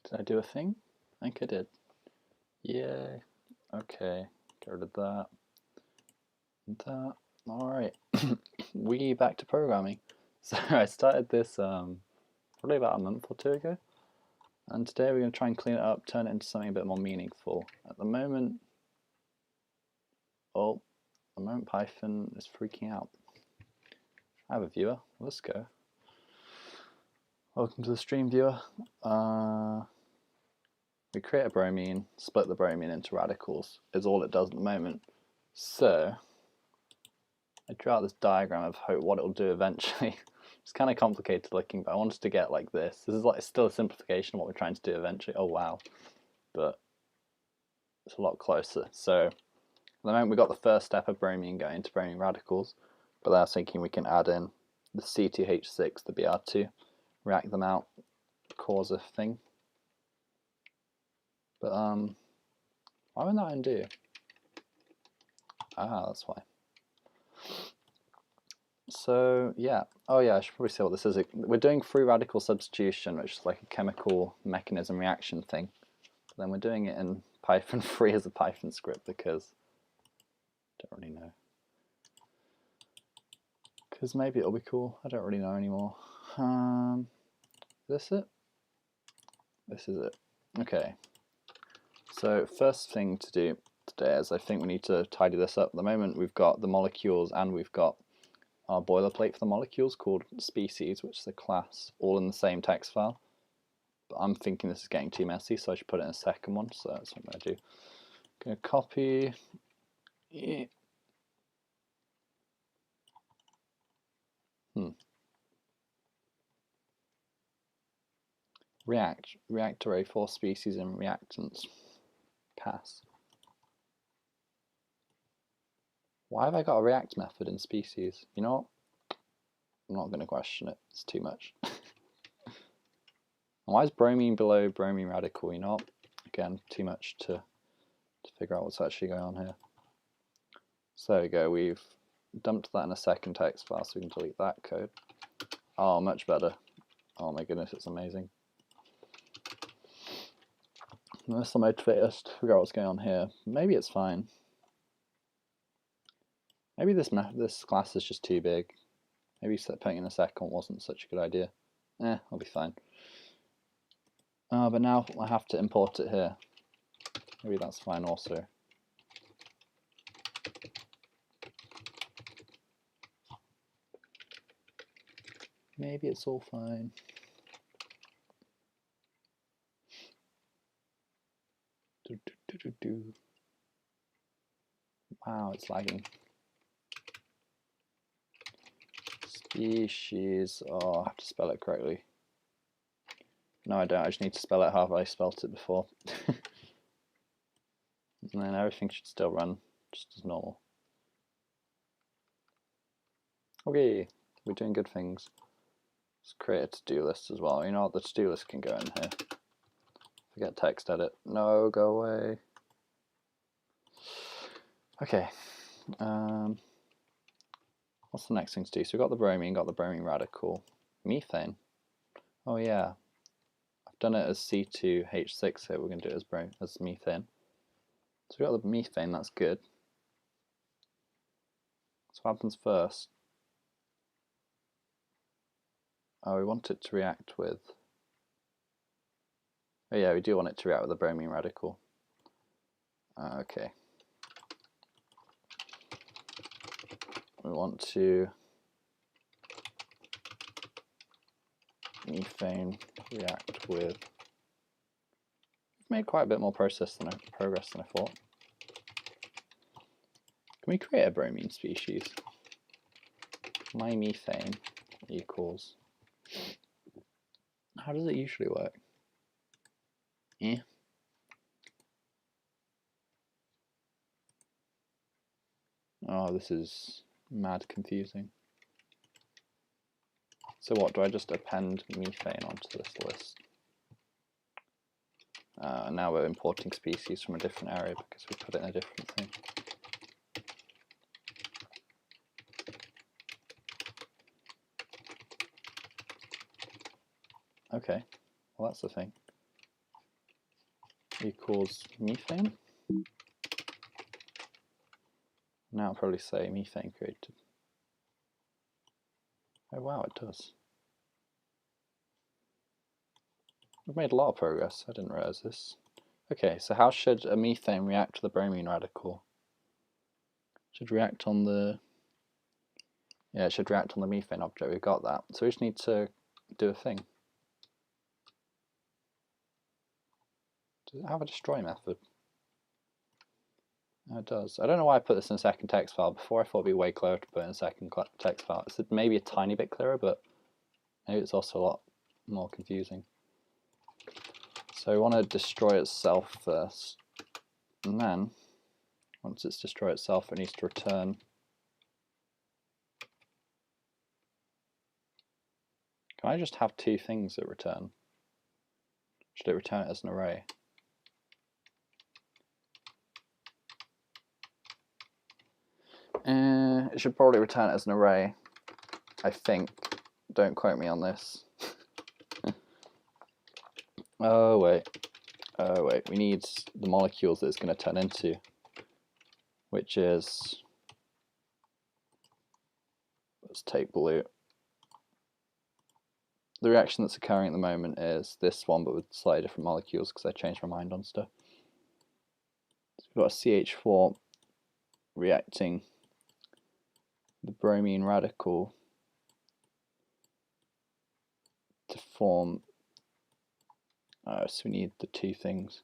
Did I do a thing? I think I did. Yay. Okay, get rid of that. And that. Alright. We back to programming. So I started this probably about a month or two ago. And today we're going to try and clean it up, turn it into something a bit more meaningful. At the moment, Python is freaking out. I have a viewer. Let's go. Welcome to the stream, viewer. We create a bromine, split the bromine into radicals, is all it does at the moment. So, I drew out this diagram of what it'll do eventually. It's kind of complicated looking, but I wanted to get like this. This is like still a simplification of what we're trying to do eventually. Oh wow. But it's a lot closer. So, at the moment we got the first step of bromine going into bromine radicals, but then I was thinking we can add in the C2H6, the Br2, react them out, cause a thing. But why would that undo? Ah, that's why. So yeah, oh yeah, I should probably say what this is. We're doing free radical substitution, which is like a chemical mechanism reaction thing. But then we're doing it in Python free as a Python script because I don't really know. Because maybe it'll be cool. I don't really know anymore. Is this it? This is it. Okay. So first thing to do today is I think we need to tidy this up. At the moment we've got the molecules and we've got our boilerplate for the molecules called species, which is a class, all in the same text file. But I'm thinking this is getting too messy, so I should put it in a second one. So that's what I'm going to do. I'm going to copy. Yeah. React array for species and reactants. Pass. Why have I got a react method in species? You know what? I'm not going to question it. It's too much. Why is bromine below bromine radical? You know what? Again, too much to figure out what's actually going on here. So there we go. We've dumped that in a second text file, so we can delete that code. Oh, much better. Oh my goodness, it's amazing. This will motivate us to figure out what's going on here. Maybe it's fine. Maybe this class is just too big. Maybe putting in a second wasn't such a good idea. I'll be fine. But now I have to import it here. Maybe that's fine also. Maybe it's all fine. Wow, it's lagging. Species. Oh, I have to spell it correctly. No, I don't. I just need to spell it how I spelt it before. And then everything should still run just as normal. Okay, we're doing good things. Let's create a to-do list as well. You know what? The to-do list can go in here. Forget text edit. No, go away. Okay. What's the next thing to do? So we've got the bromine radical. Methane. Oh yeah. I've done it as C2H6 here. We're going to do it as methane. So we've got the methane, that's good. So what happens first? Oh, we want it to react with... Oh yeah, we do want it to react with the bromine radical. Okay. We want to methane react with... We've made quite a bit more progress than I thought. Can we create a bromine species? My methane equals... How does it usually work? Oh, this is mad confusing. So what, do I just append methane onto this list? Now we're importing species from a different area because we put it in a different thing. Okay, well that's the thing. equals methane. Now I'll probably say methane created. Oh wow, it does. We've made a lot of progress. I didn't realize this. Okay, so how should a methane react to the bromine radical? It should react on the... Yeah, it should react on the methane object. We've got that. So we just need to do a thing. Does it have a destroy method? No, it does. I don't know why I put this in a second text file. Before I thought it'd be way clearer to put in a second text file. It's maybe a tiny bit clearer, but maybe it's also a lot more confusing. So we want to destroy itself first, and then once it's destroyed itself, it needs to return. Can I just have two things that return? Should it return it as an array? It should probably return it as an array, I think. Don't quote me on this. Oh wait, we need the molecules that it's going to turn into, which is, let's take blue. The reaction that's occurring at the moment is this one, but with slightly different molecules because I changed my mind on stuff. So we've got a CH4 reacting the bromine radical to form, so we need the two things.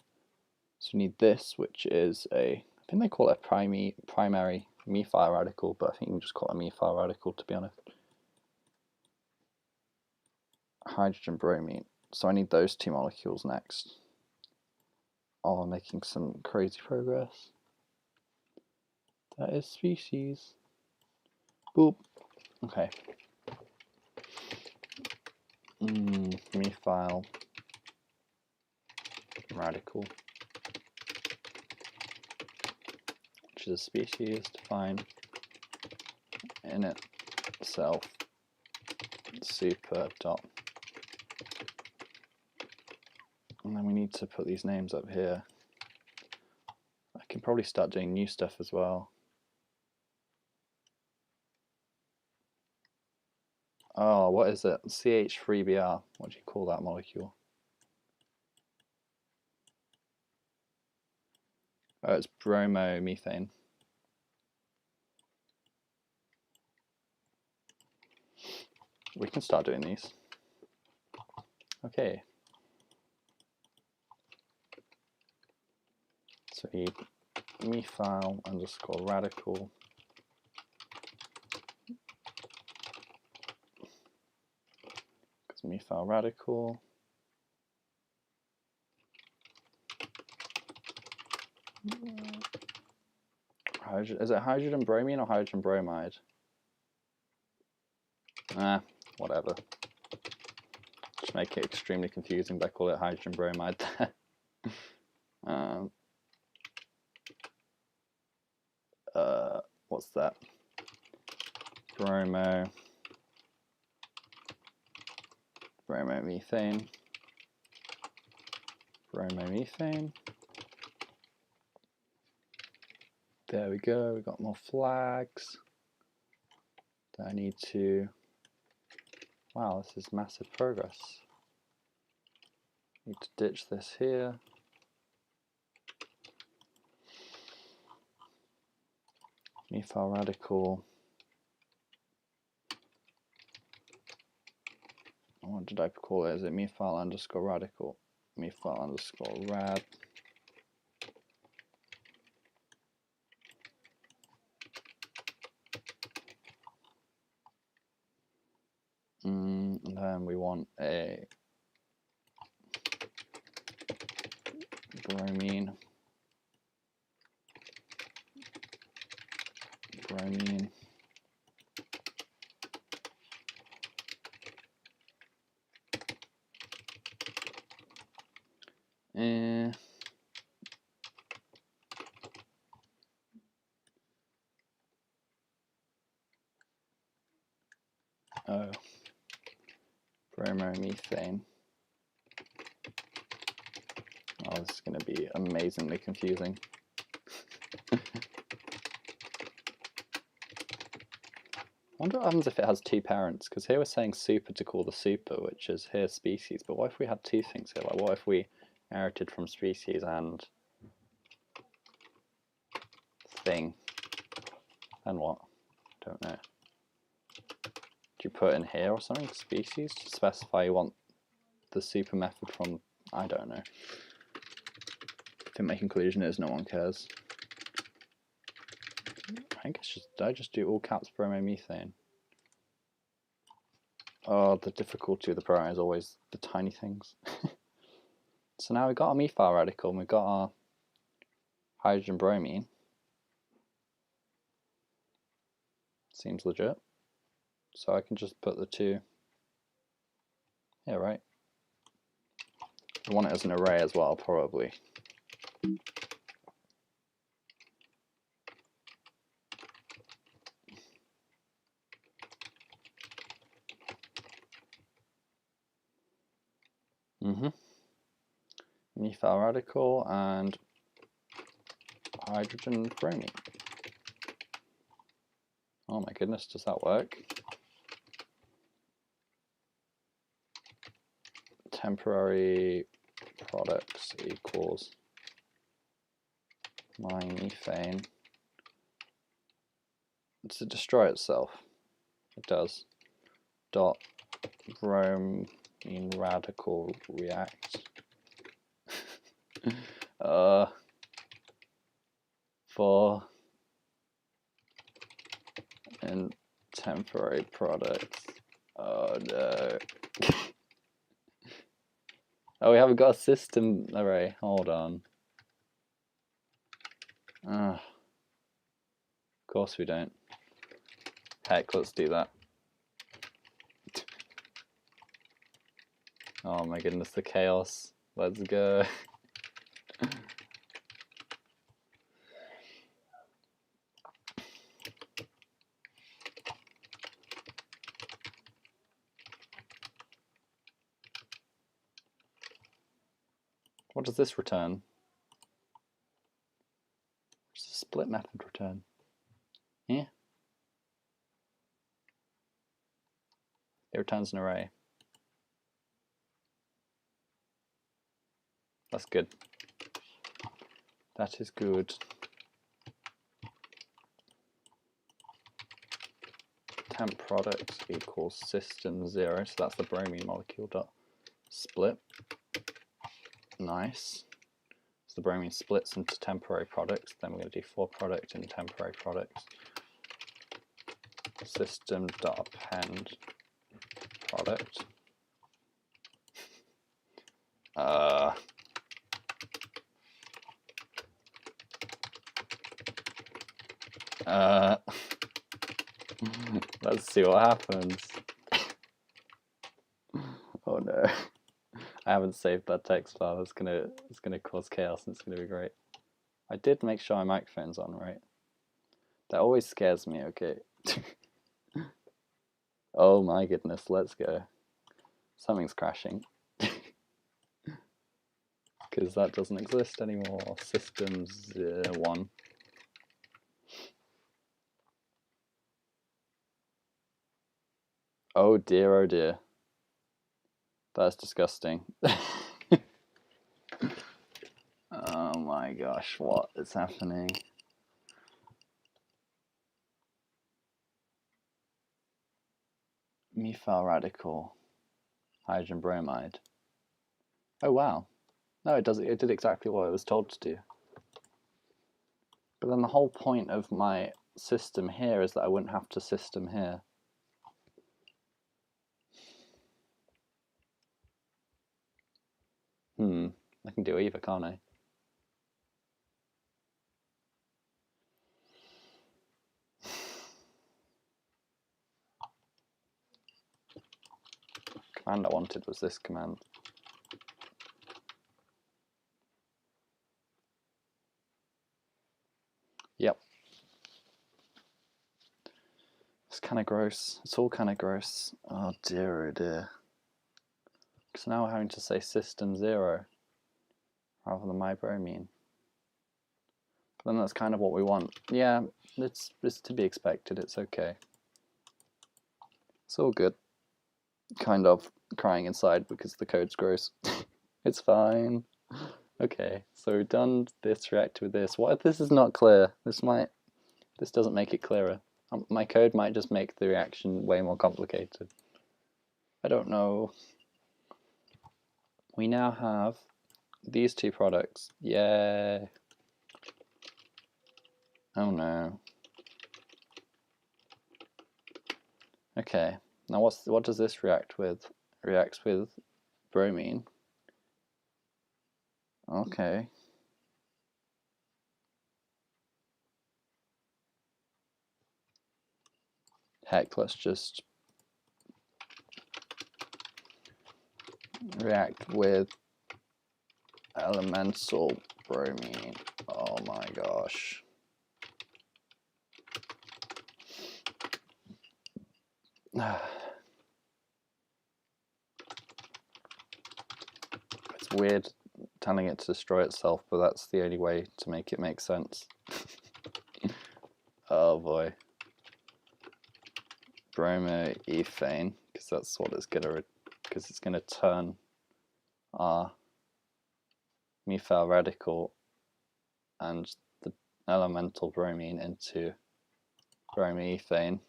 So we need this, which is I think they call it a primary methyl radical, but I think you can just call it a methyl radical to be honest. Hydrogen bromine. So I need those two molecules next. Oh, making some crazy progress. That is species. Boop. Okay. Methyl radical, which is a species defined in itself. Super dot. And then we need to put these names up here. I can probably start doing new stuff as well. Oh, what is it? CH3Br. What do you call that molecule? Oh, it's bromomethane. We can start doing these. Okay. So we need methyl underscore radical. Because methyl radical. Is it hydrogen bromine or hydrogen bromide? Whatever. Just make it extremely confusing by calling it hydrogen bromide there. What's that? Bromomethane. Bromomethane. There we go, we got more flags. I need to, wow, this is massive progress. Need to ditch this here. Methyl radical. What did I call it? Is it methyl underscore radical? Methyl underscore rad. And then we want a bromine. Oh, bromomethane. Oh, this is going to be amazingly confusing. I wonder what happens if it has two parents, because here we're saying super to call the super, which is here species, but what if we had two things here? Like what if we inherited from species and thing? And what? Don't know. Do you put in here or something? Species? To specify you want the super method from, I don't know. I think my conclusion is no one cares. I think it's just, did I just do all caps bromomethane? Oh, the difficulty of the program is always the tiny things. So now we've got our methyl radical and we've got our hydrogen bromine. Seems legit. So I can just put the two here, right? I want it as an array as well, probably. Methyl radical and hydrogen bromine. Oh my goodness, does that work? Temporary products equals my methane. Does it destroy itself? It does. Dot bromine radical react. For in temporary products. Oh no. Oh, we haven't got a system array. Hold on. Of course we don't. Heck, let's do that. Oh my goodness, the chaos. Let's go. What does this return? What does the split method return? Yeah. It returns an array. That's good. That is good. Temp products equals system 0, so that's the bromine molecule dot split. Nice. So the bromine splits into temporary products, then we're going to do for product in temporary products. System dot append product. Let's see what happens. Oh no. I haven't saved that text file. It's gonna cause chaos and it's gonna be great. I did make sure my microphone's on, right? That always scares me, okay. Oh my goodness, let's go. Something's crashing. Because that doesn't exist anymore. Systems 1. Oh dear, oh dear. That's disgusting. Oh my gosh, what is happening? Methyl radical, hydrogen bromide. Oh wow. No, it did exactly what it was told to do. But then the whole point of my system here is that I wouldn't have to system here. I can do either, can't I? Command I wanted was this command. Yep. It's kind of gross. It's all kind of gross. Oh dear, oh dear. So now we're having to say system 0. rather than my bromine. Then that's kind of what we want. Yeah, it's to be expected. It's okay. It's all good. Kind of crying inside because the code's gross. It's fine. Okay, so we've done this reactor with this. What if this is not clear? This doesn't make it clearer. My code might just make the reaction way more complicated. I don't know. We now have these two products. Yay. Oh no. Okay, now what does this react with? It reacts with bromine. Okay. Heck, let's just react with elemental bromine. Oh my gosh. It's weird telling it to destroy itself, but that's the only way to make it make sense. Oh boy. Bromoethane, because that's what it's gonna, because it's gonna turn our methyl radical and the elemental bromine into bromoethane.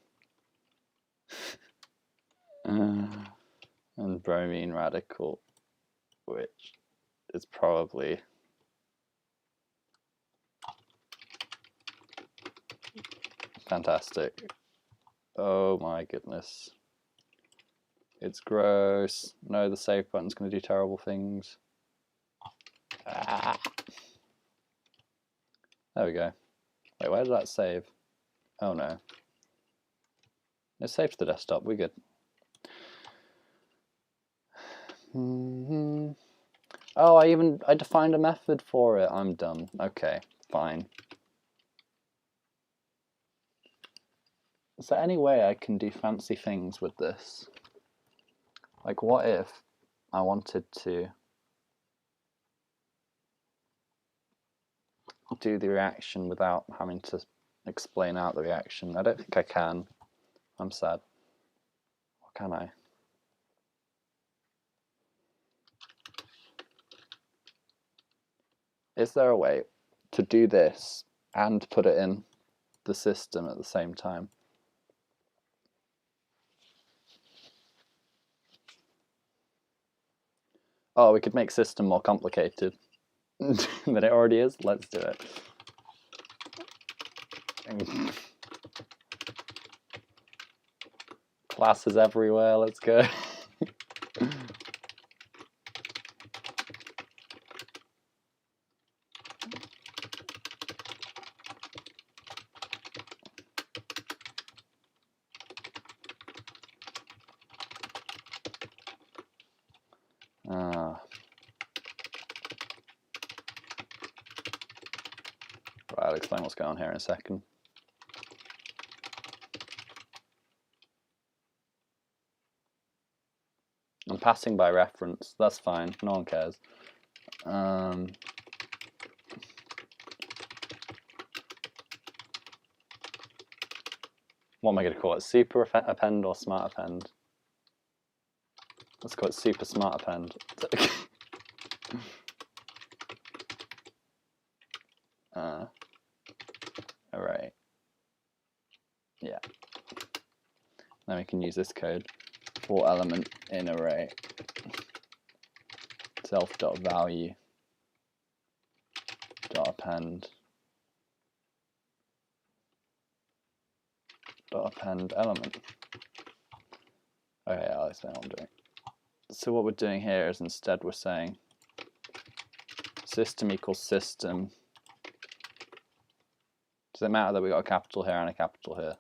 And bromine radical, which is probably fantastic. Oh my goodness. It's gross. No, the save button's going to do terrible things. Ah. There we go. Wait, where did that save? Oh no. It saved to the desktop, we're good. Oh, I defined a method for it. I'm dumb. Okay, fine. Is there any way I can do fancy things with this? Like, what if I wanted to do the reaction without having to explain out the reaction? I don't think I can. I'm sad. Or can I? Is there a way to do this and put it in the system at the same time? Oh, we could make system more complicated than it already is. Let's do it. Classes everywhere, let's go. Right, I'll explain what's going on here in a second. I'm passing by reference, that's fine, no one cares. What am I going to call it? Super append or smart append? Let's call it super smart append. Array. Yeah. Then we can use this code for element in array. Self.value append element. Okay, I'll explain what I'm doing. So what we're doing here is instead we're saying system equals system. Does it matter that we got a capital here and a capital here?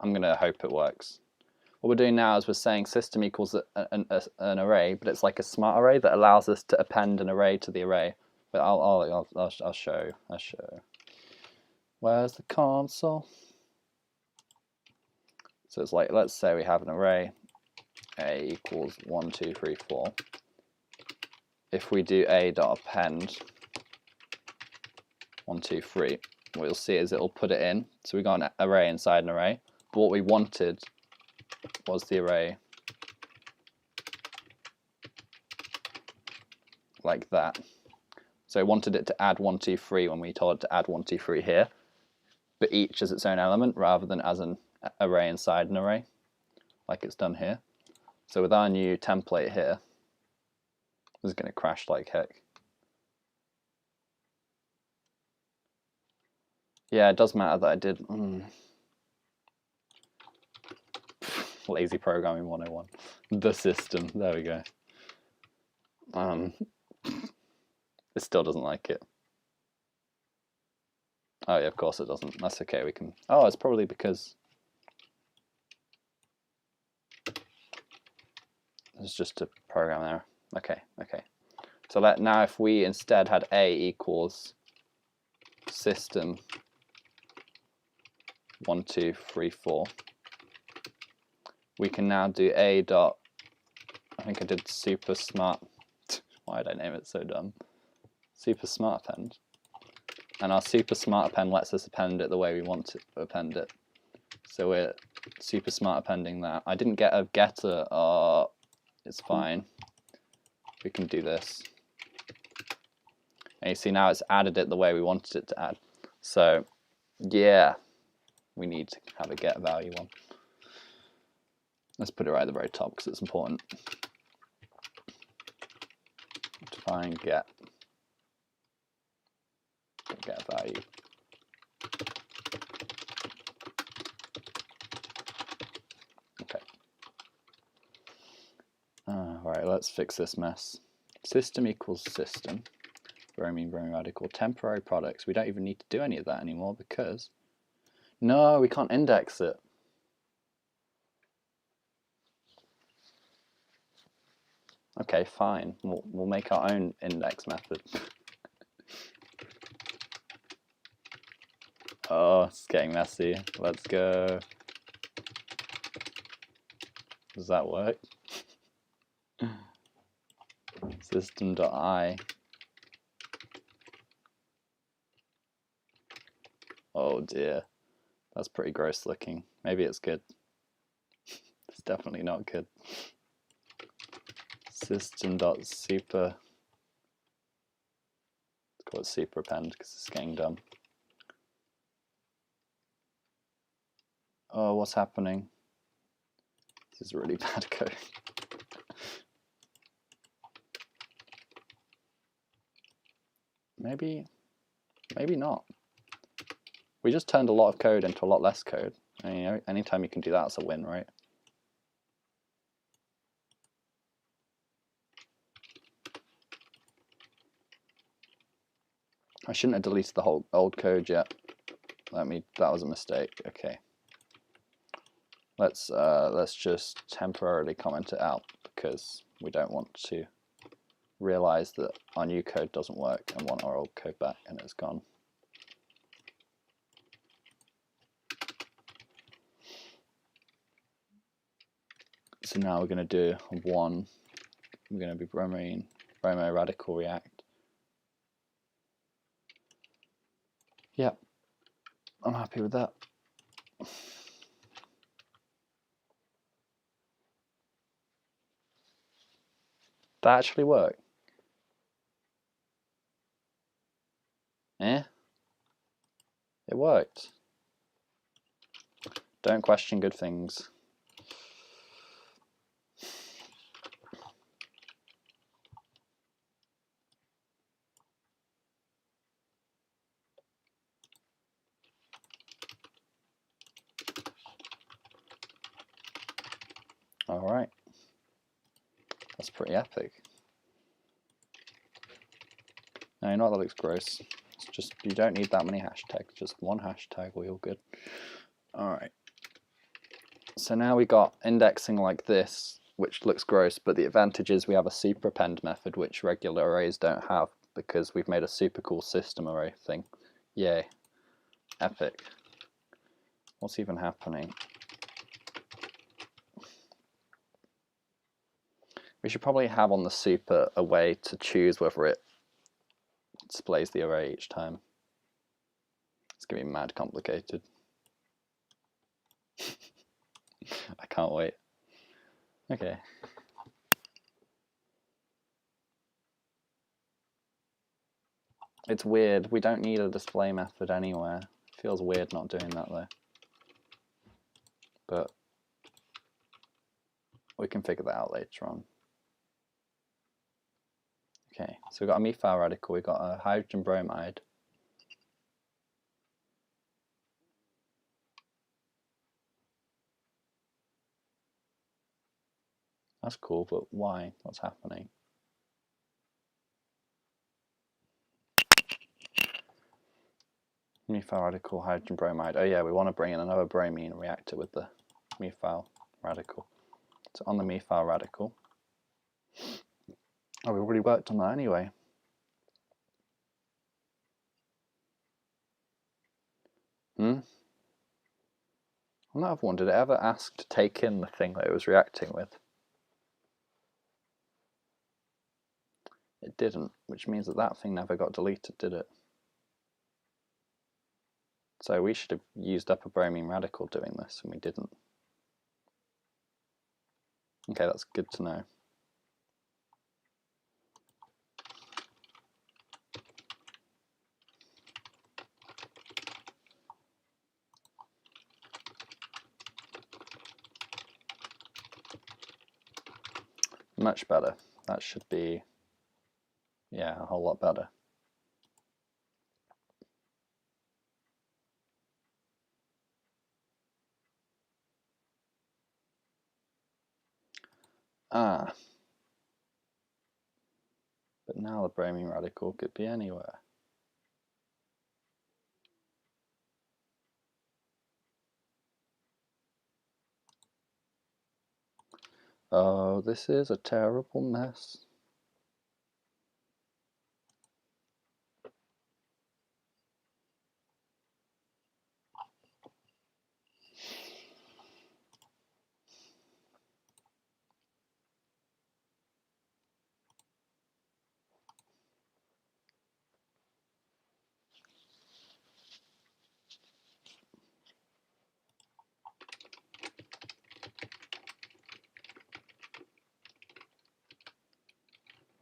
I'm going to hope it works. What we're doing now is we're saying system equals an array, but it's like a smart array that allows us to append an array to the array. But I'll show. Where's the console? So it's like, let's say we have an array, A equals 1, 2, 3, 4. if we do a dot append 1, 2, 3, what you'll see is it'll put it in. So we got an array inside an array, but what we wanted was the array like that. So we wanted it to add 1, 2, 3 when we told it to add 1, 2, 3 here, but each as its own element rather than as an array inside an array, like it's done here. So with our new template here, this is going to crash like heck. Yeah, it does matter that I did lazy programming 101. The system, there we go. It still doesn't like it. Oh yeah, of course it doesn't. That's okay, we can... Oh, it's probably because... It's just a program error. Okay, okay. So now if we instead had A equals system 1, 2, 3, 4, we can now do A dot, I think I did super smart, why did I name it so dumb? Super smart append. And our super smart append lets us append it the way we want to append it. So we're super smart appending that. I didn't get a getter, it's fine. We can do this. And you see now it's added it the way we wanted it to add. So yeah, we need to have a get value one. Let's put it right at the very top because it's important. Define get value. Okay. Right, let's fix this mess. System equals system. Bromine radical. Temporary products. We don't even need to do any of that anymore because no, we can't index it. Okay, fine. We'll make our own index method. Oh, it's getting messy. Let's go. Does that work? System.I. Oh dear. That's pretty gross looking. Maybe it's good. It's definitely not good. System.super. Let's call it super append because it's getting dumb. Oh, what's happening? This is really bad code. Maybe not. We just turned a lot of code into a lot less code. I mean, anytime you can do that, it's a win, right? I shouldn't have deleted the whole old code yet. That was a mistake. Okay. Let's just temporarily comment it out because we don't want to realize that our new code doesn't work and want our old code back, and it's gone. So now we're going to do one. We're going to be bromine radical react. Yep, I'm happy with that. That actually worked. Eh? It worked. Don't question good things. All right. That's pretty epic. Now, you know what, that looks gross. It's just, you don't need that many hashtags, just one hashtag, we're all good. All right. So now we got indexing like this, which looks gross, but the advantage is we have a super append method, which regular arrays don't have, because we've made a super cool system array thing. Yay. Epic. What's even happening? We should probably have on the super a way to choose whether it displays the array each time. It's going to be mad complicated. I can't wait. Okay. It's weird. We don't need a display method anywhere. It feels weird not doing that though. But we can figure that out later on. Okay, so we've got a methyl radical, we've got a hydrogen bromide. That's cool, but why? What's happening? Methyl radical, hydrogen bromide. Oh yeah, we want to bring in another bromine and react it with the methyl radical. So on the methyl radical. Oh, we already worked on that anyway. Well, I've wondered, did it ever ask to take in the thing that it was reacting with? It didn't, which means that that thing never got deleted, did it? So we should have used up a bromine radical doing this, and we didn't. Okay, that's good to know. Much better. That should be, yeah, a whole lot better. Ah. But now the bromine radical could be anywhere. Oh, this is a terrible mess.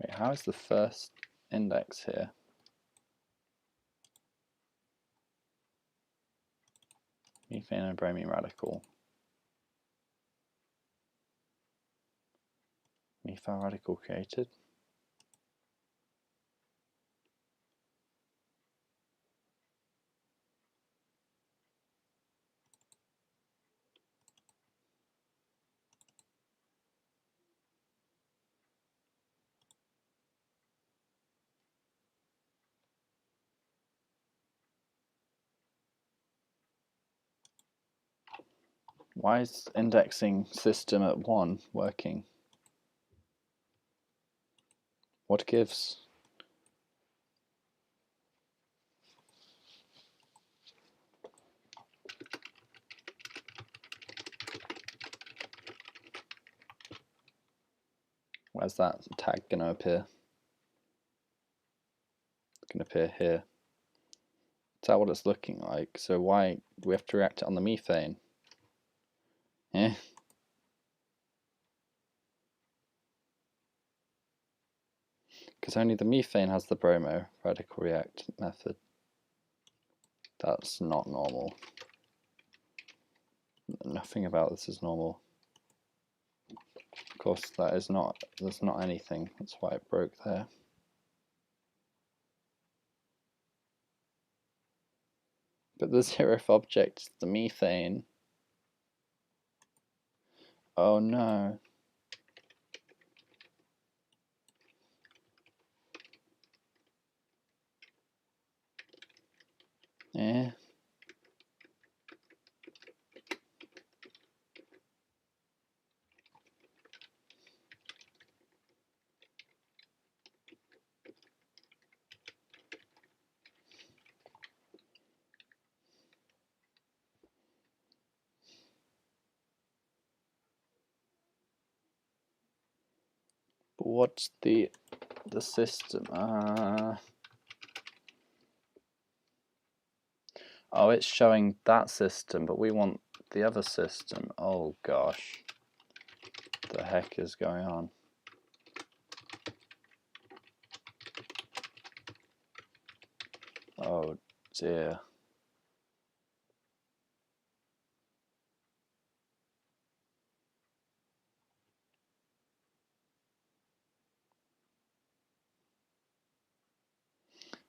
Wait, how is the first index here? Methane and bromine radical. Methyl radical created. Why is indexing system at 1 working? What gives? Where's that tag going to appear? It's going to appear here. Is that what it's looking like? So why do we have to react it on the methane? Eh? Because only the methane has the bromo radical react method. That's not normal. Nothing about this is normal. Of course, that's not anything. That's why it broke there. But the zeroth object is the methane. Oh no. Eh? what's the system? Oh, it's showing that system, but we want the other system. Oh gosh, the heck is going on? Oh dear.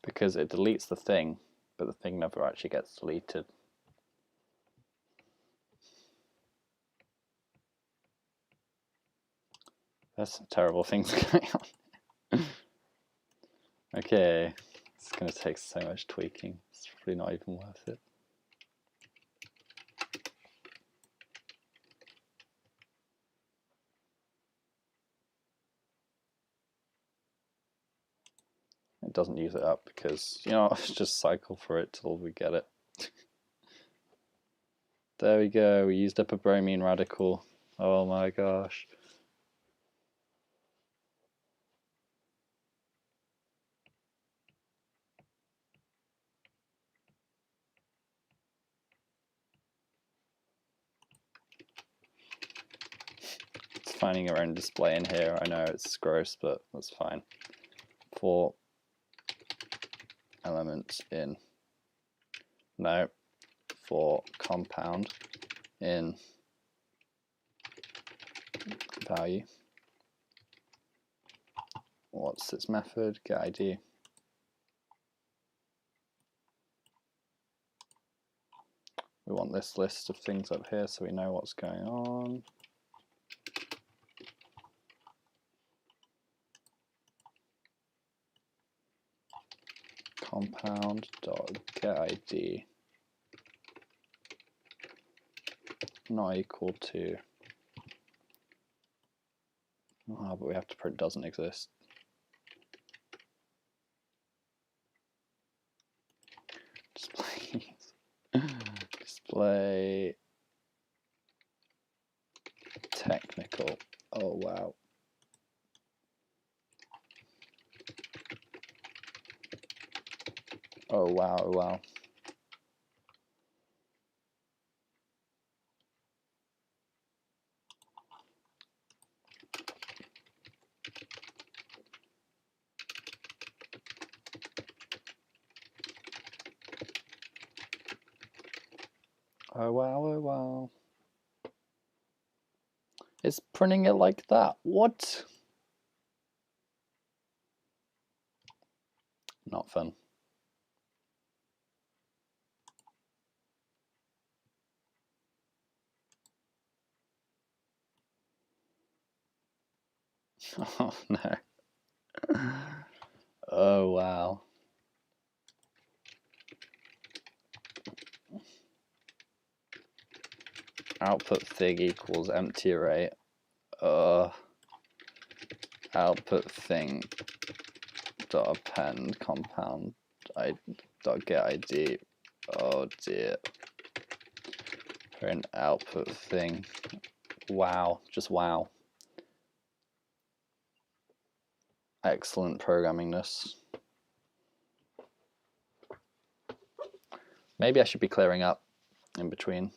Because it deletes the thing, but the thing never actually gets deleted. There's some terrible things going on. Okay, it's going to take so much tweaking. It's probably not even worth it. It doesn't use it up because, you know, let's just cycle for it till we get it. There we go, we used up a bromine radical. Oh my gosh. It's finding our own display in here. I know it's gross, but that's fine. 4 elements in. No. 4 compound in value. What's its method? Get ID. We want this list of things up here so we know what's going on. Compound dot get ID not equal to. Oh, but we have to print doesn't exist. Display technical. Oh wow. Oh wow, oh wow. Oh wow, oh wow. It's printing it like that. What? Not fun. Oh no. Oh wow. Output thing equals empty array. Output thing dot append compound I dot get ID. Oh dear. Print output thing. Wow, just wow. Excellent programmingness. Maybe I should be clearing up in between.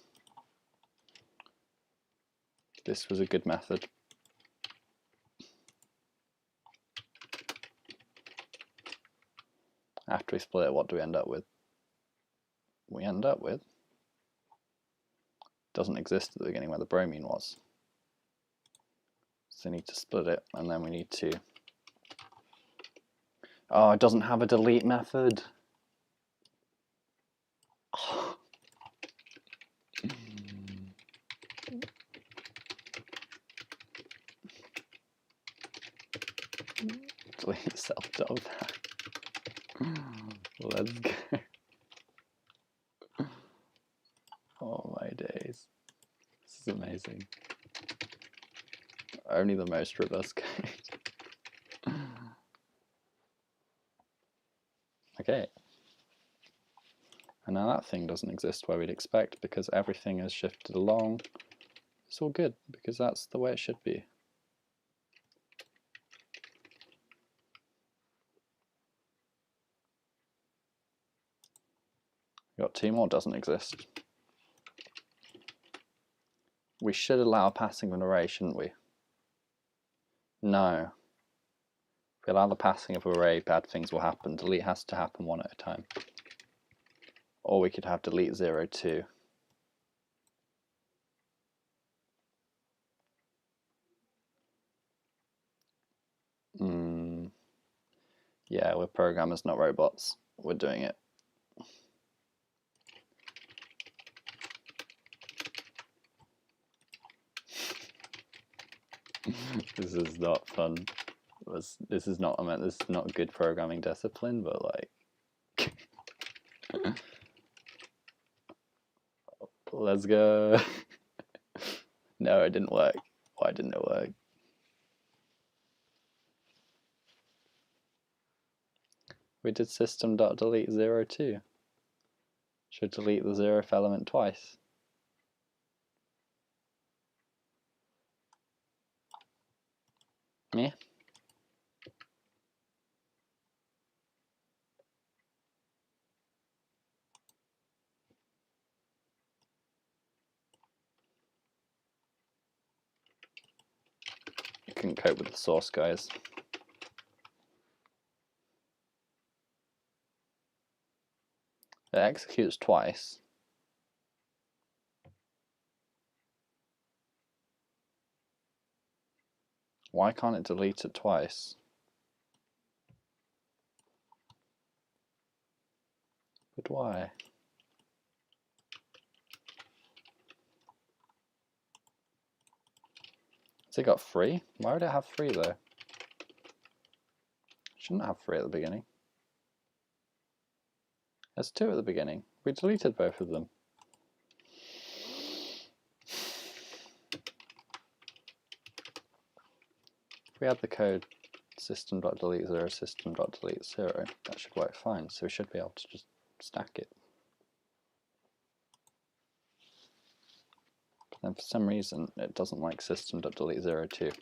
This was a good method. After we split it, what do we end up with? We end up with doesn't exist at the beginning where the bromine was. So we need to split it, and then we need to. Oh, it doesn't have a delete method. Oh. Delete self-dub. Let's go. Oh my days. This is amazing. Only the most robust code. Okay. And now that thing doesn't exist where we'd expect because everything is shifted along. It's all good because that's the way it should be. We got 2 more, doesn't exist. We should allow passing of an array, shouldn't we? No. If we allow the passing of an array, bad things will happen. Delete has to happen one at a time. Or we could have delete 0, 2. Yeah, we're programmers, not robots. We're doing it. This is not fun. This is not good programming discipline, but like, let's go. No, it didn't work. Why didn't it work? We did system.delete 0, 2. Should delete the 0th element twice. Yeah. You couldn't cope with the source, guys. It executes twice. Why can't it delete it twice? But why? Has it got 3? Why would it have 3 though? It shouldn't have 3 at the beginning. There's 2 at the beginning. We deleted both of them. If we had the code system.delete 0, system.delete 0, that should work fine. So we should be able to just stack it. But then for some reason it doesn't like system.delete 0, 2.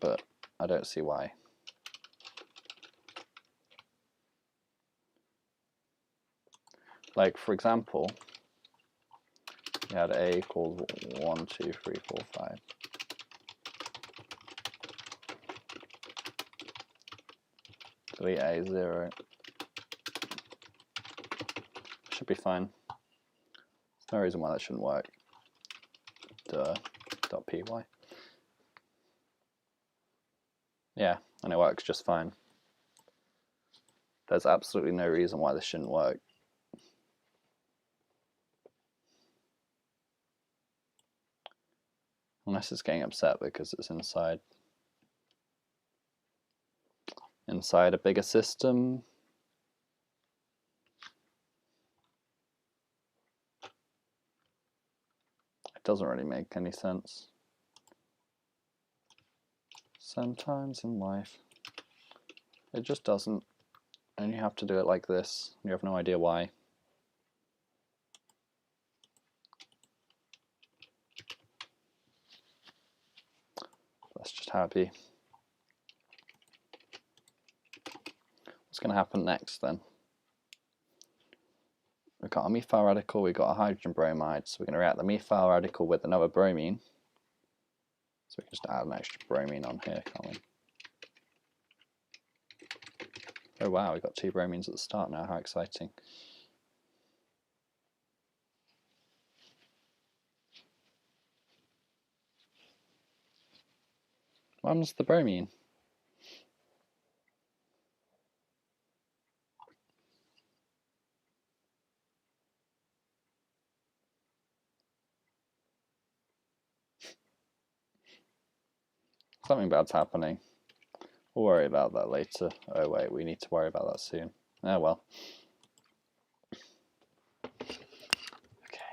But I don't see why. Like, for example, we had a equals 1, 2, 3, 4, 5. Delete a 0. Should be fine. There's no reason why that shouldn't work. .py. Yeah, and it works just fine. There's absolutely no reason why this shouldn't work. Unless it's getting upset because it's inside a bigger system. It doesn't really make any sense. Sometimes in life, it just doesn't. And you have to do it like this. You have no idea why. That's just how it be. What's going to happen next then? We've got a methyl radical, we've got a hydrogen bromide, so we're going to react the methyl radical with another bromine. So we can just add an extra bromine on here, can't we? Oh wow, we've got 2 bromines at the start now, how exciting. What happens to the bromine? Something bad's happening. We'll worry about that later. Oh wait, we need to worry about that soon. Oh well. Okay.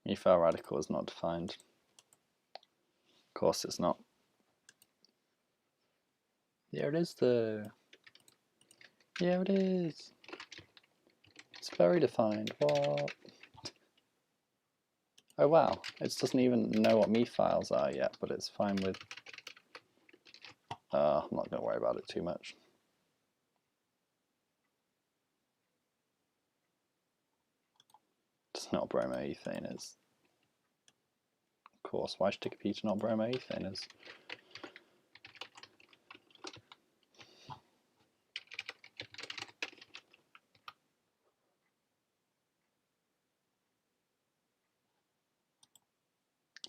Methyl radical is not defined. Of course it's not. There it is though. Yeah, it is. It's very defined. What? Oh wow, it doesn't even know what methyls are yet, but it's fine with... I'm not going to worry about it too much. It's not bromoethane is. Of course, why should Tikapita not bromoethane is?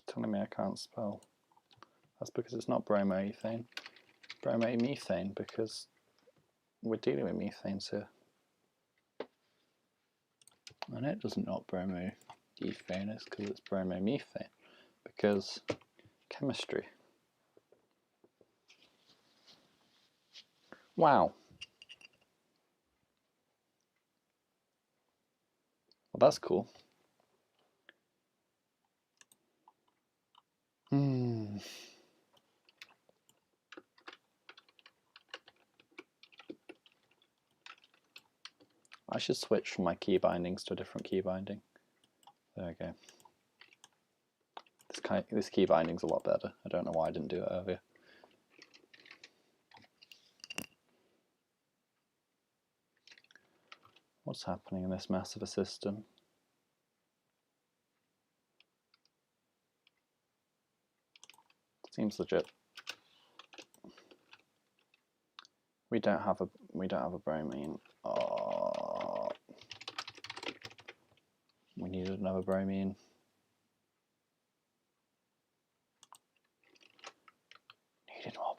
Telling me I can't spell. That's because it's not bromoethane. Bromomethane, because we're dealing with methanes here. And it doesn't not bromoethane is because it's bromomethane. Because chemistry. Wow. Well, that's cool. I should switch from my key bindings to a different key binding. There we go. This key binding's a lot better. I don't know why I didn't do it earlier. What's happening in this mess of a system? Seems legit. We don't have a bromine. Oh, we needed another bromine. Needed more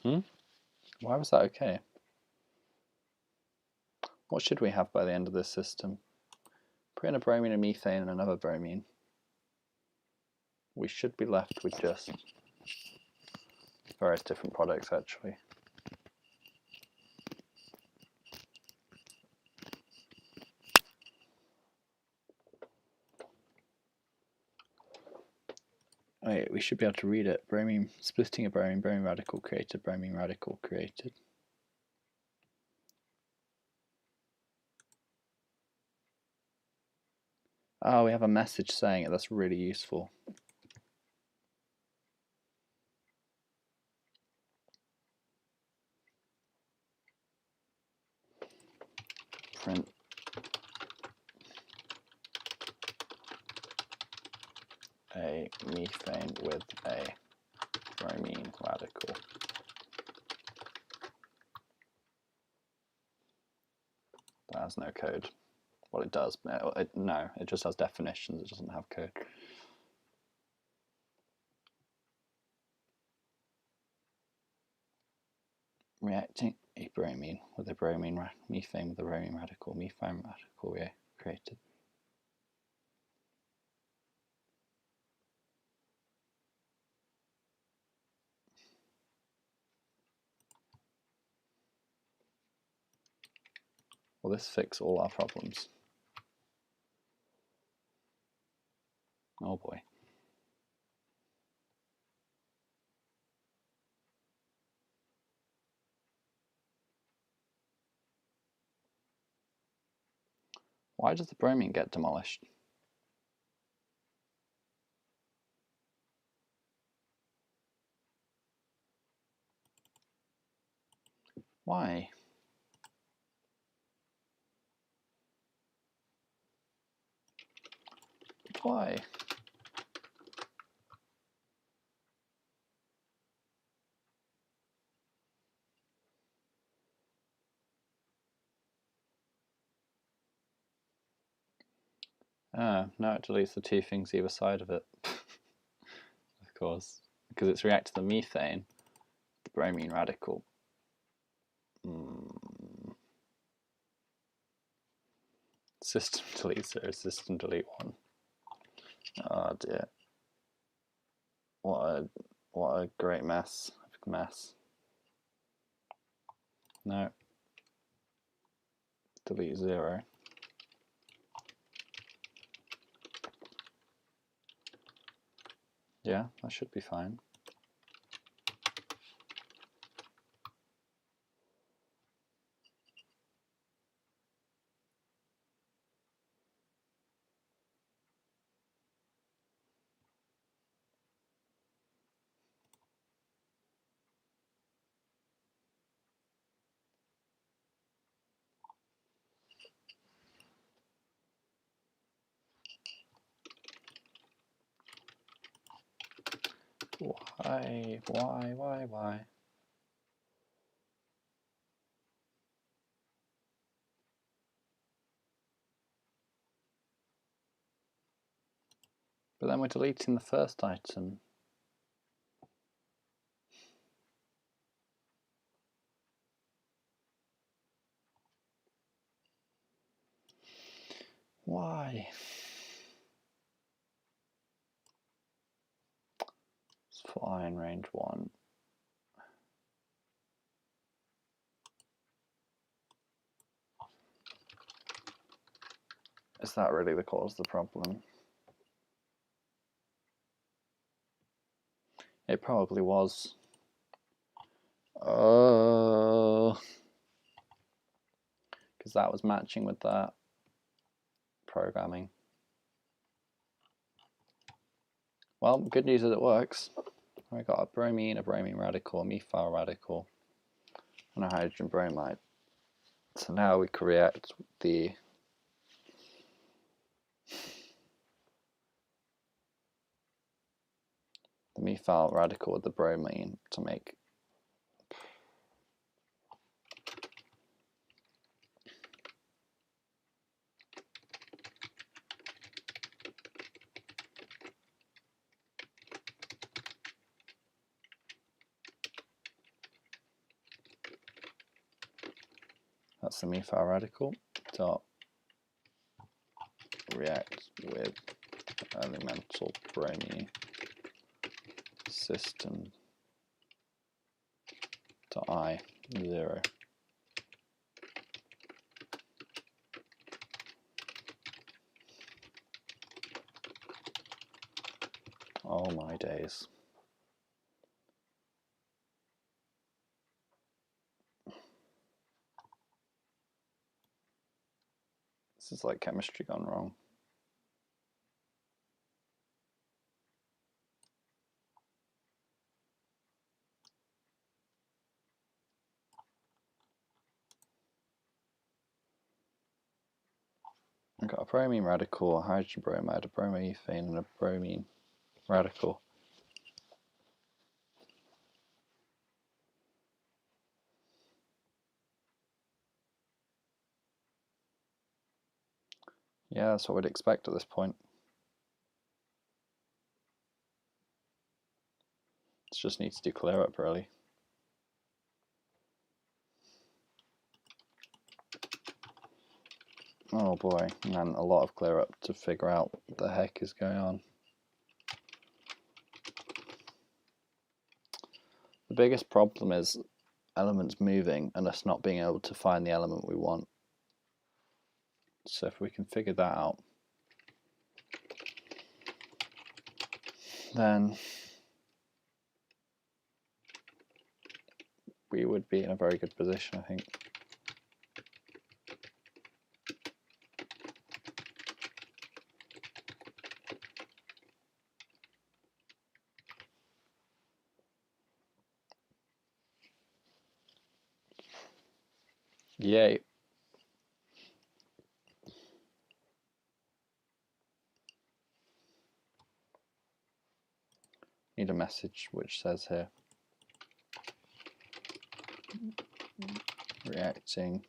bromine. Why was that okay? What should we have by the end of this system? Put in a bromine, a methane, and another bromine. We should be left with just various different products, actually. Wait, we should be able to read it. Bromine, splitting a bromine, bromine radical created, bromine radical created. Oh, we have a message saying it. That's really useful. Print a methane with a bromine radical. That has no code. Well, it does. No, it just has definitions. It doesn't have code. Reacting a bromine with a bromine methane with a bromine radical, methane radical created. Will this fix all our problems? Oh boy. Why does the bromine get demolished? Why? Why? No, it deletes the two things either side of it. Of course, because it's reacted to the methane, the bromine radical. System delete 0, system delete 1. Oh dear. What a great mess. No. Delete 0. Yeah, that should be fine. Why? But then we're deleting the first item. Why? It's for I in range 1. Is that really the cause of the problem? It probably was. Oh, because that was matching with that programming. Well, good news is it works. We got a bromine radical, a methyl radical, and a hydrogen bromide. So now we can react the methyl radical with the bromine to make that's the methyl radical dot react with elemental bromine system to I 0. Oh my days. This is like chemistry gone wrong. I've got a bromine radical, a hydrogen bromide, a bromethane, and a bromine radical. Yeah, that's what we'd expect at this point. It just needs to do clear up, really. Oh boy, and a lot of clear up to figure out what the heck is going on. The biggest problem is elements moving and us not being able to find the element we want. So if we can figure that out, then we would be in a very good position, I think. Yay. Need a message which says here, reacting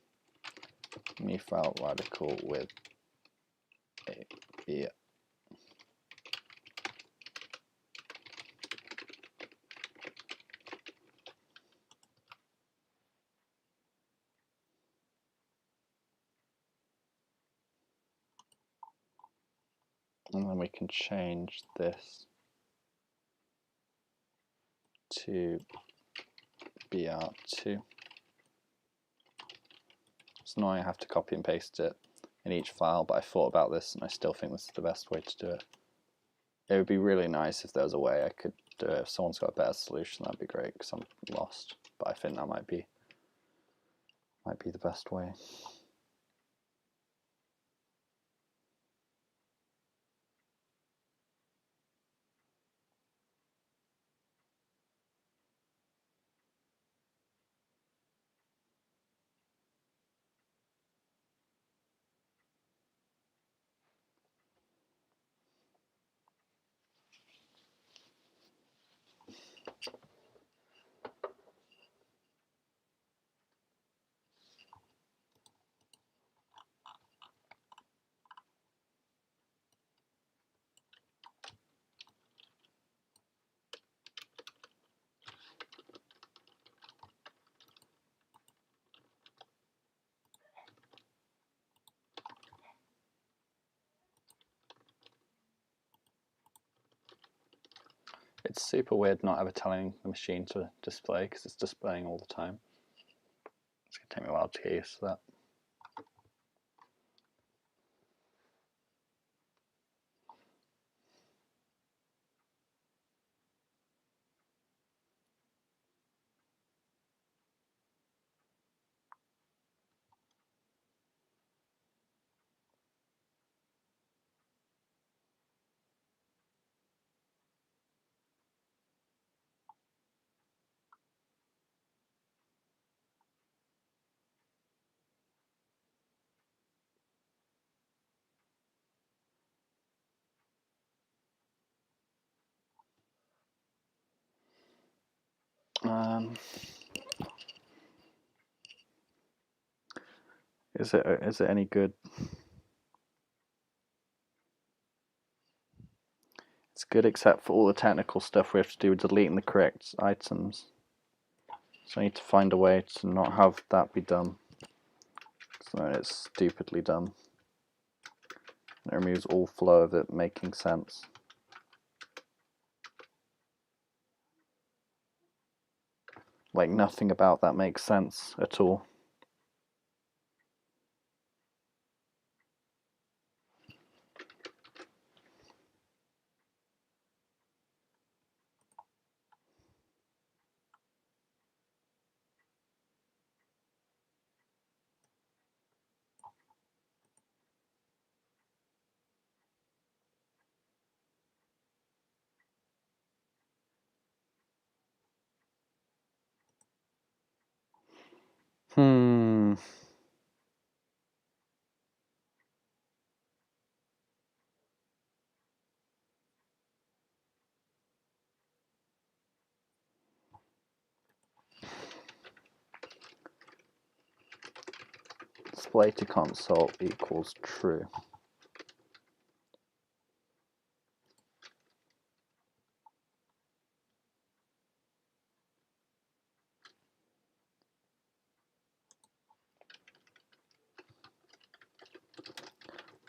methyl radical with a beer. And then we can change this to BR2. So now I have to copy and paste it in each file, but I thought about this and I still think this is the best way to do it. it would be really nice if there was a way I could do it. If someone's got a better solution, that'd be great, because I'm lost. But I think that might be the best way. It's super weird not ever telling the machine to display, because it's displaying all the time. It's going to take me a while to get used to that. Is it any good? It's good except for all the technical stuff we have to do with deleting the correct items. So I need to find a way to not have that be done. So it's stupidly done. It removes all flow of it making sense. Like nothing about that makes sense at all. Display to console equals true.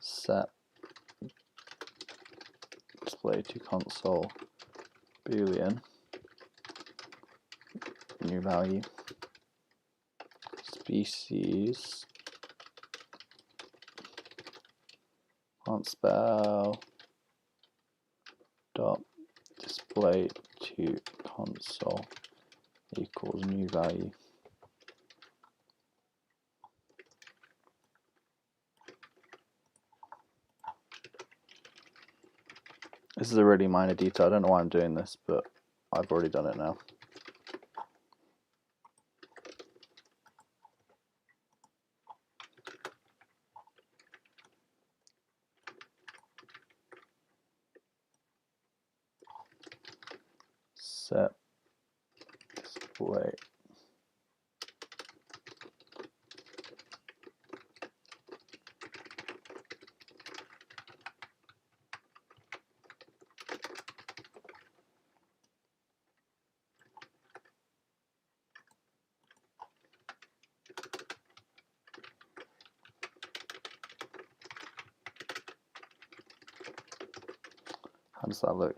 Set display to console boolean new value species can't spell dot display to console equals new value. This is a really minor detail. I don't know why I'm doing this, but I've already done it now. Set display how does that look?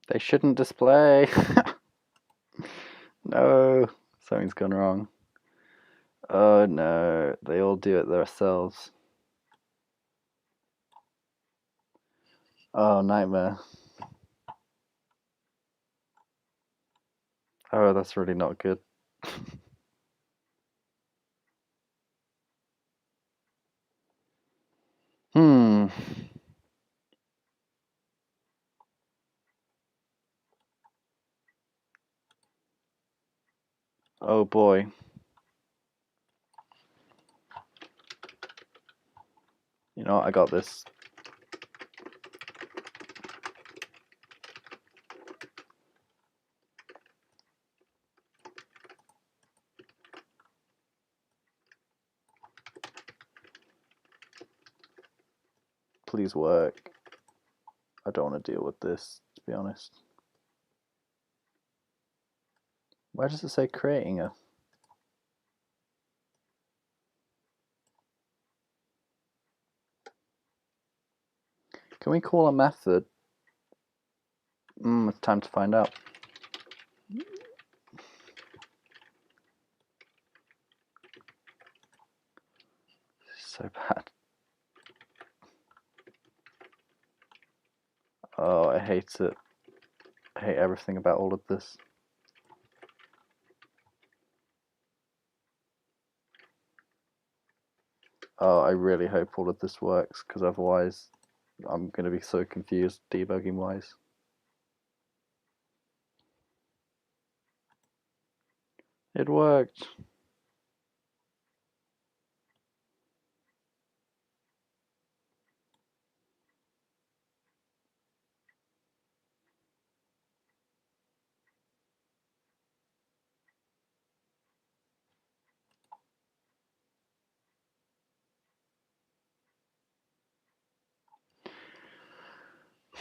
They shouldn't display. No, something's gone wrong. Oh no, they all do it themselves. Oh, nightmare. Oh, that's really not good. Hmm. Oh boy. You know what? I got this. Please work. I don't want to deal with this, to be honest. Why does it say creating a? Can we call a method? It's time to find out. So bad. Oh, I hate it. I hate everything about all of this. Oh, I really hope all of this works, because otherwise I'm going to be so confused debugging wise. It worked.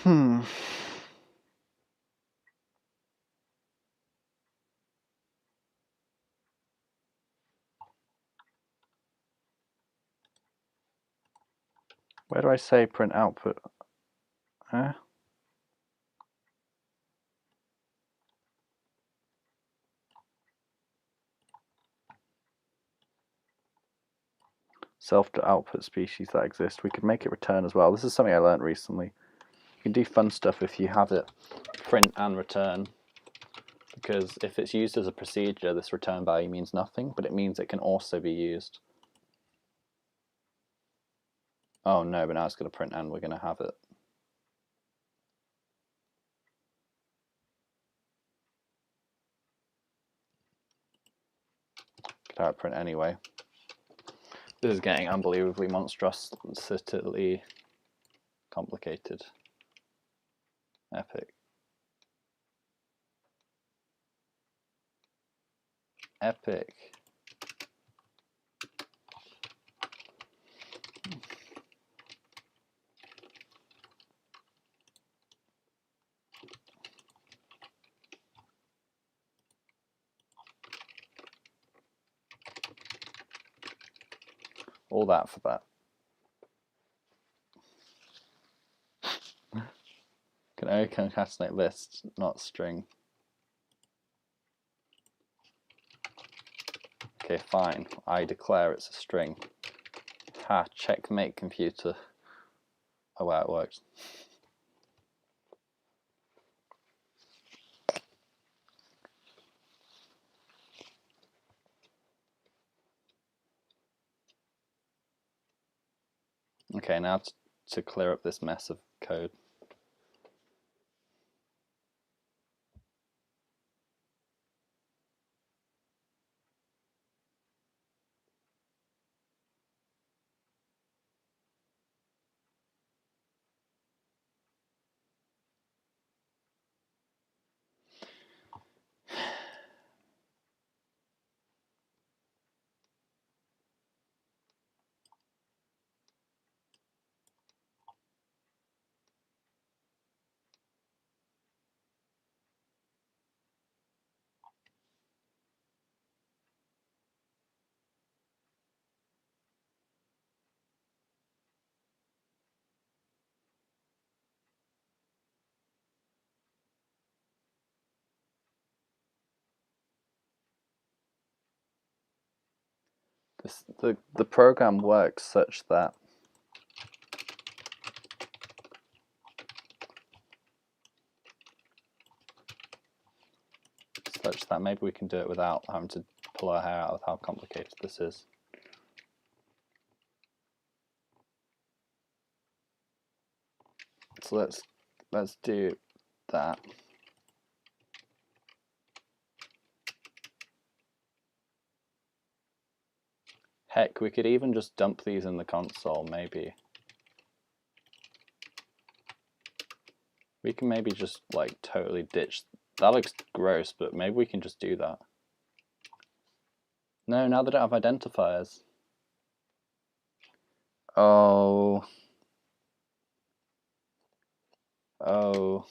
Hmm. Where do I say print output? Huh? Self-output species that exist. We could make it return as well. This is something I learned recently. You can do fun stuff if you have it print and return, because if it's used as a procedure, this return value means nothing, but it means it can also be used. Oh no, but now it's going to print and we're going to have it. Could have it print anyway. This is getting unbelievably monstrously complicated. Epic. Epic. All that for that. Can only concatenate lists, not string. Okay, fine. I declare it's a string. Ha, checkmate computer. Oh wow, it works. Okay, now to clear up this mess of code. The program works such that maybe we can do it without having to pull our hair out of how complicated this is. So let's do that. Heck, we could even just dump these in the console, maybe. We can maybe just like totally ditch. That looks gross, but maybe we can just do that. No, now they don't have identifiers. Oh. Oh.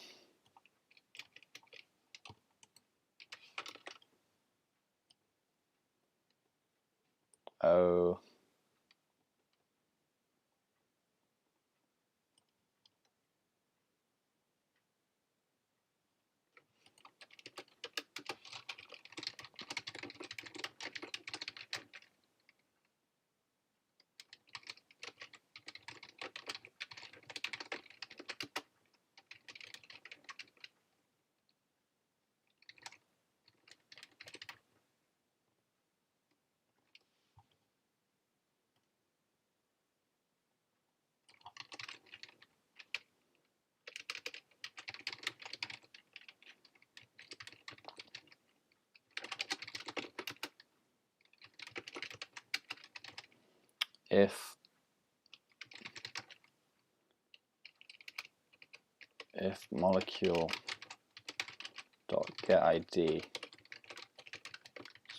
Oh. If molecule dot get ID is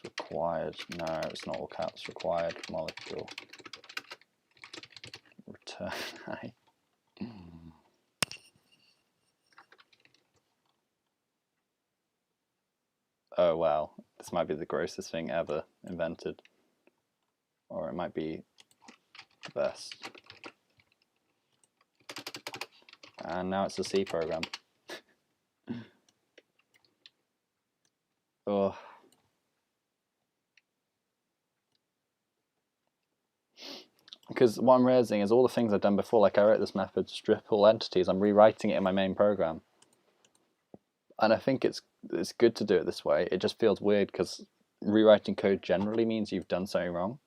required, no, it's not all caps, required molecule return I. Oh wow, this might be the grossest thing ever invented, or it might be the best. And now it's a C program. Oh. Because what I'm realizing is all the things I've done before, like I wrote this method to strip all entities, I'm rewriting it in my main program. And I think it's good to do it this way. It just feels weird because rewriting code generally means you've done something wrong.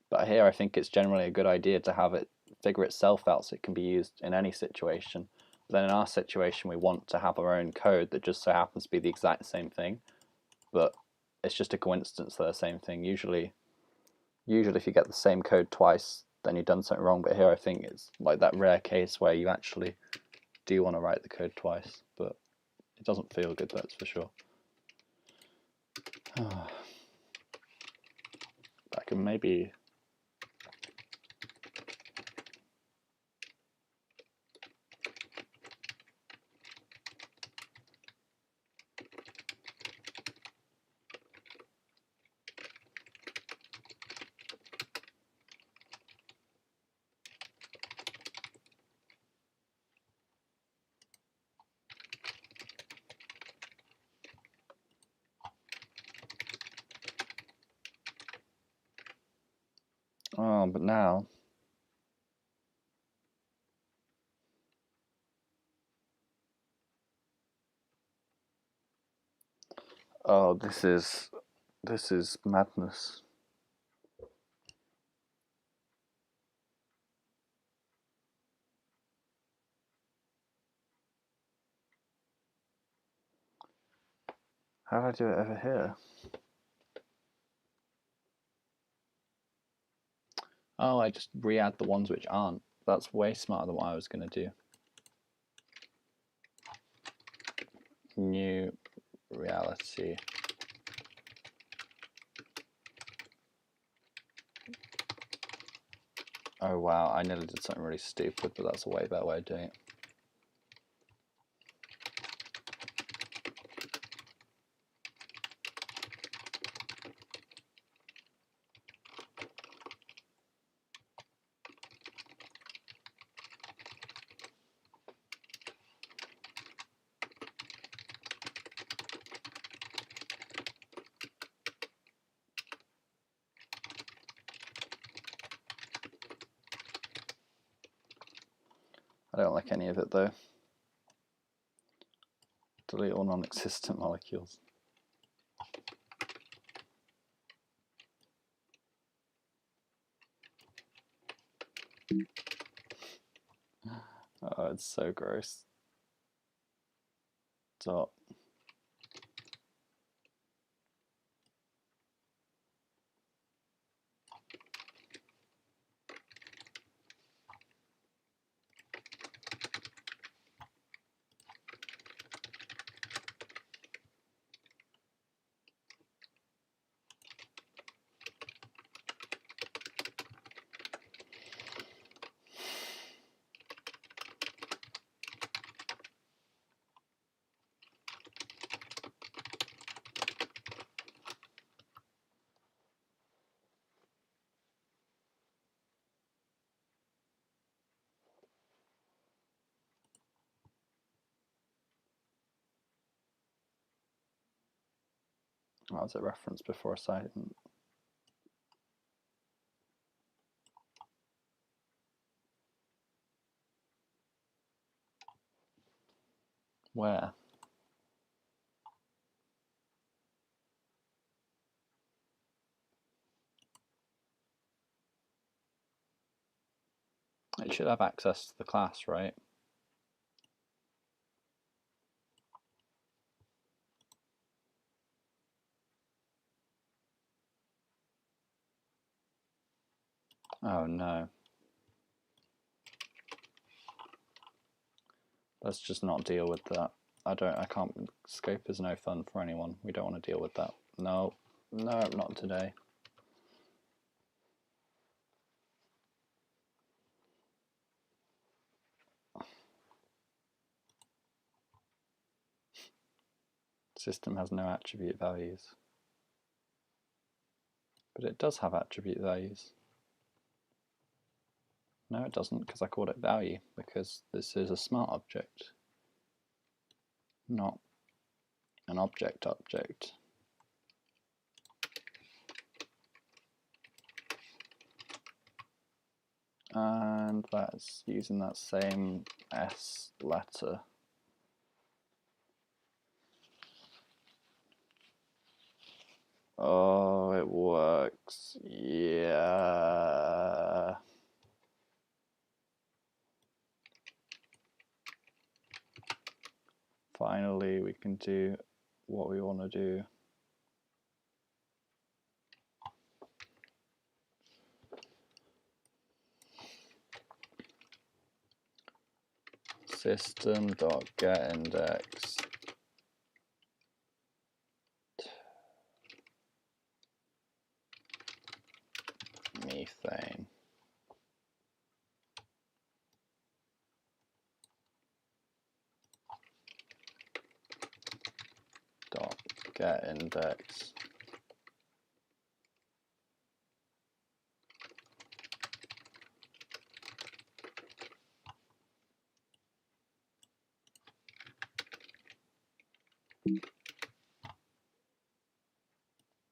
But here I think it's generally a good idea to have it figure itself out so it can be used in any situation. But then in our situation we want to have our own code that just so happens to be the exact same thing. But it's just a coincidence they're the same thing. Usually if you get the same code twice, then you've done something wrong. But here I think it's like that rare case where you actually do want to write the code twice. But it doesn't feel good, that's for sure. I can maybe... Oh, but now... Oh, this is madness. How do I do it over here? Oh, I just re-add the ones which aren't. That's way smarter than what I was going to do. New reality. Oh wow, I nearly did something really stupid, but that's a way better way of doing it. I don't like any of it though. Delete all non-existent molecules. Oh, it's so gross. Dot. What was it referenced before silent? Where? It should have access to the class, right? Oh no. Let's just not deal with that. I can't, scope is no fun for anyone. We don't want to deal with that. No, no, not today. System has no attribute values. But it does have attribute values. No, it doesn't, because I called it value, because this is a smart object, not an object. And that's using that same S letter. Oh, it works. Yeah. Finally, we can do what we want to do. System.getIndex methane. Dot getIndex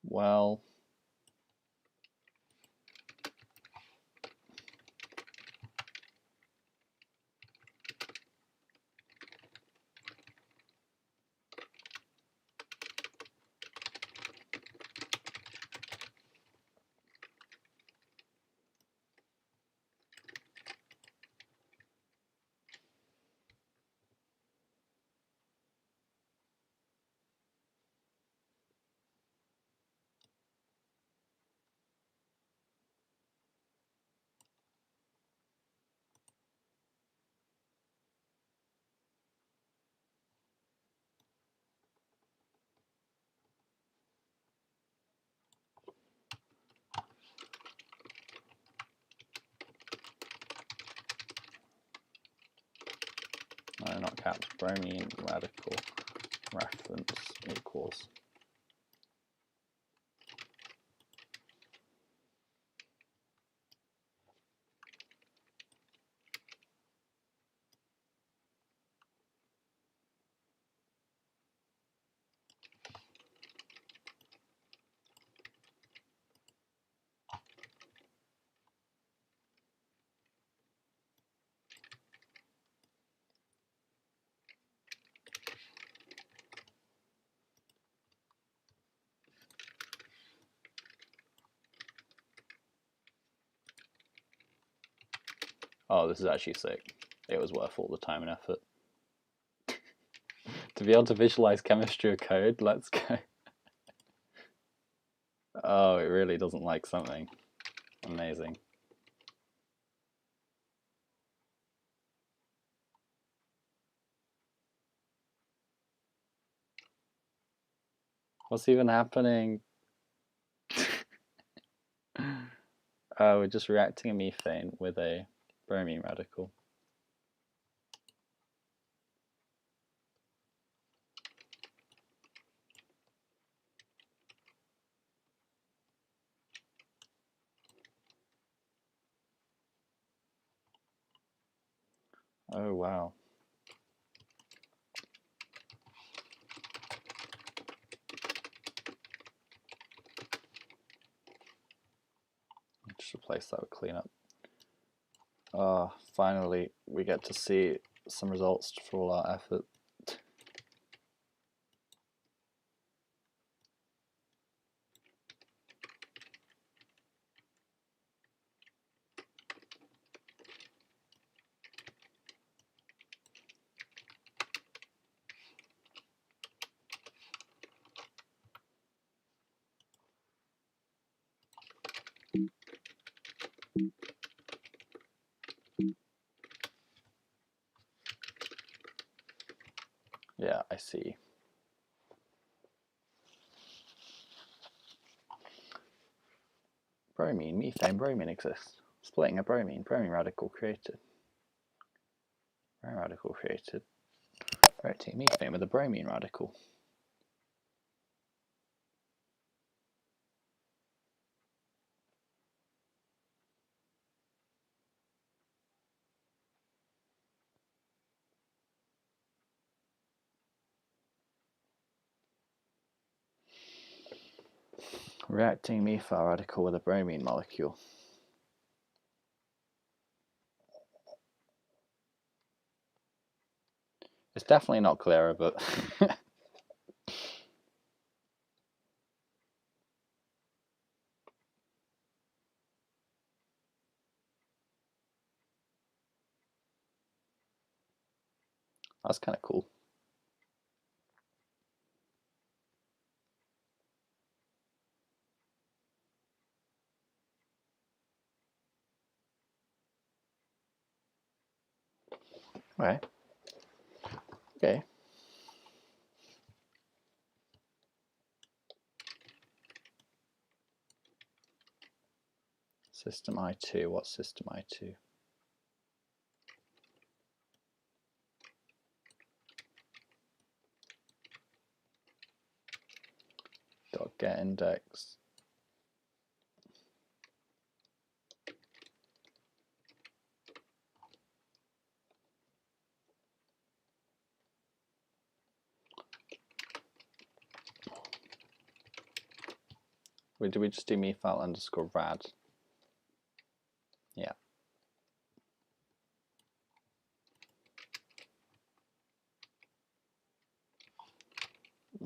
well. No, not caps, bromine radical reference equals. Oh, this is actually sick. It was worth all the time and effort. To be able to visualize chemistry or code, let's go. Oh, it really doesn't like something. Amazing. What's even happening? We're just reacting a methane with a bromine radical. Oh, wow. Just replace that with cleanup. Finally, we get to see some results for all our effort. Yeah, I see. Bromine, methane, bromine exists. Splitting a bromine, bromine radical created. Bromine radical created. Reacting methane with a bromine radical. Reacting methyl radical with a bromine molecule. It's definitely not clearer, but that's kind of cool. Right. Okay. System I2. What's system I2? Dot get index. Wait, do we just do methyl underscore rad? Yeah.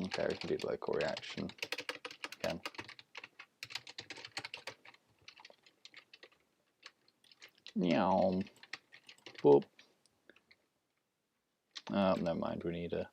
Okay, we can do the local reaction again. Meow. Boop. Oh, never mind, we need a...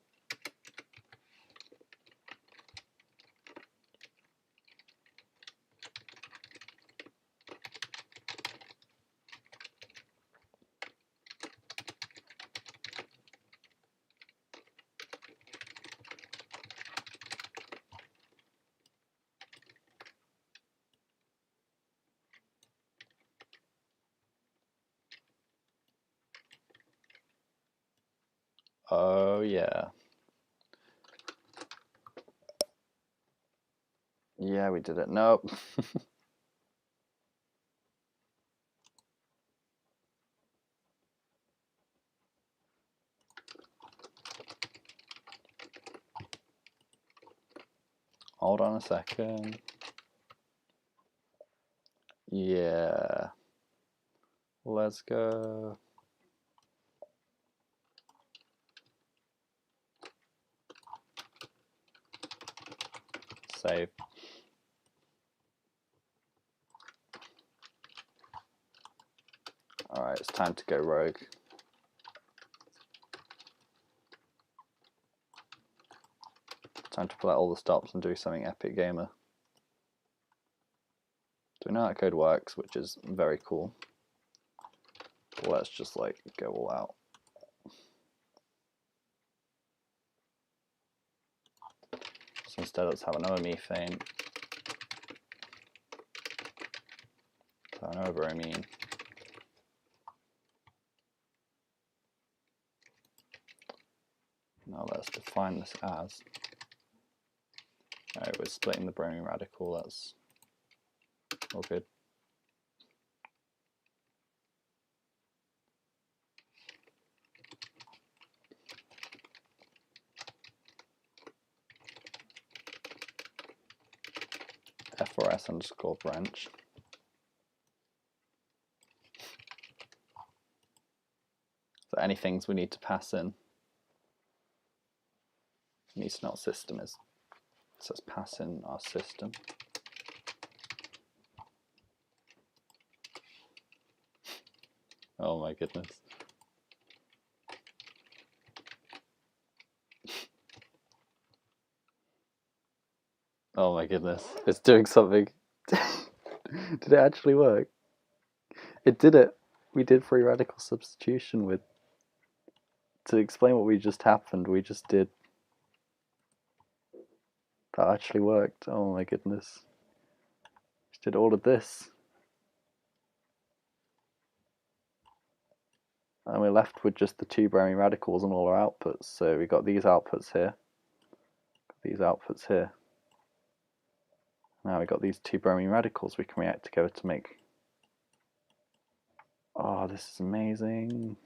Oh, yeah. Yeah, we did it. Nope. Hold on a second. Yeah. Let's go. Save. Alright, it's time to go rogue. Time to pull out all the stops and do something epic gamer. So we know how code works, which is very cool. But let's just like go all out. So instead let's have another methane. So another bromine. Now let's define this as. Alright, we're splitting the bromine radical, that's all good. FRS underscore branch. So any things we need to pass in. Needs to know what system is. So let's pass in our system. Oh my goodness. Oh my goodness. It's doing something. Did it actually work? It did it. We did free radical substitution with. To explain what we just happened, we just did. That actually worked. Oh my goodness. Just did all of this. And we're left with just the 2 bromine radicals and all our outputs. So we got these outputs here. These outputs here. Now we got these 2 bromine radicals we can react together to make. Oh, this is amazing.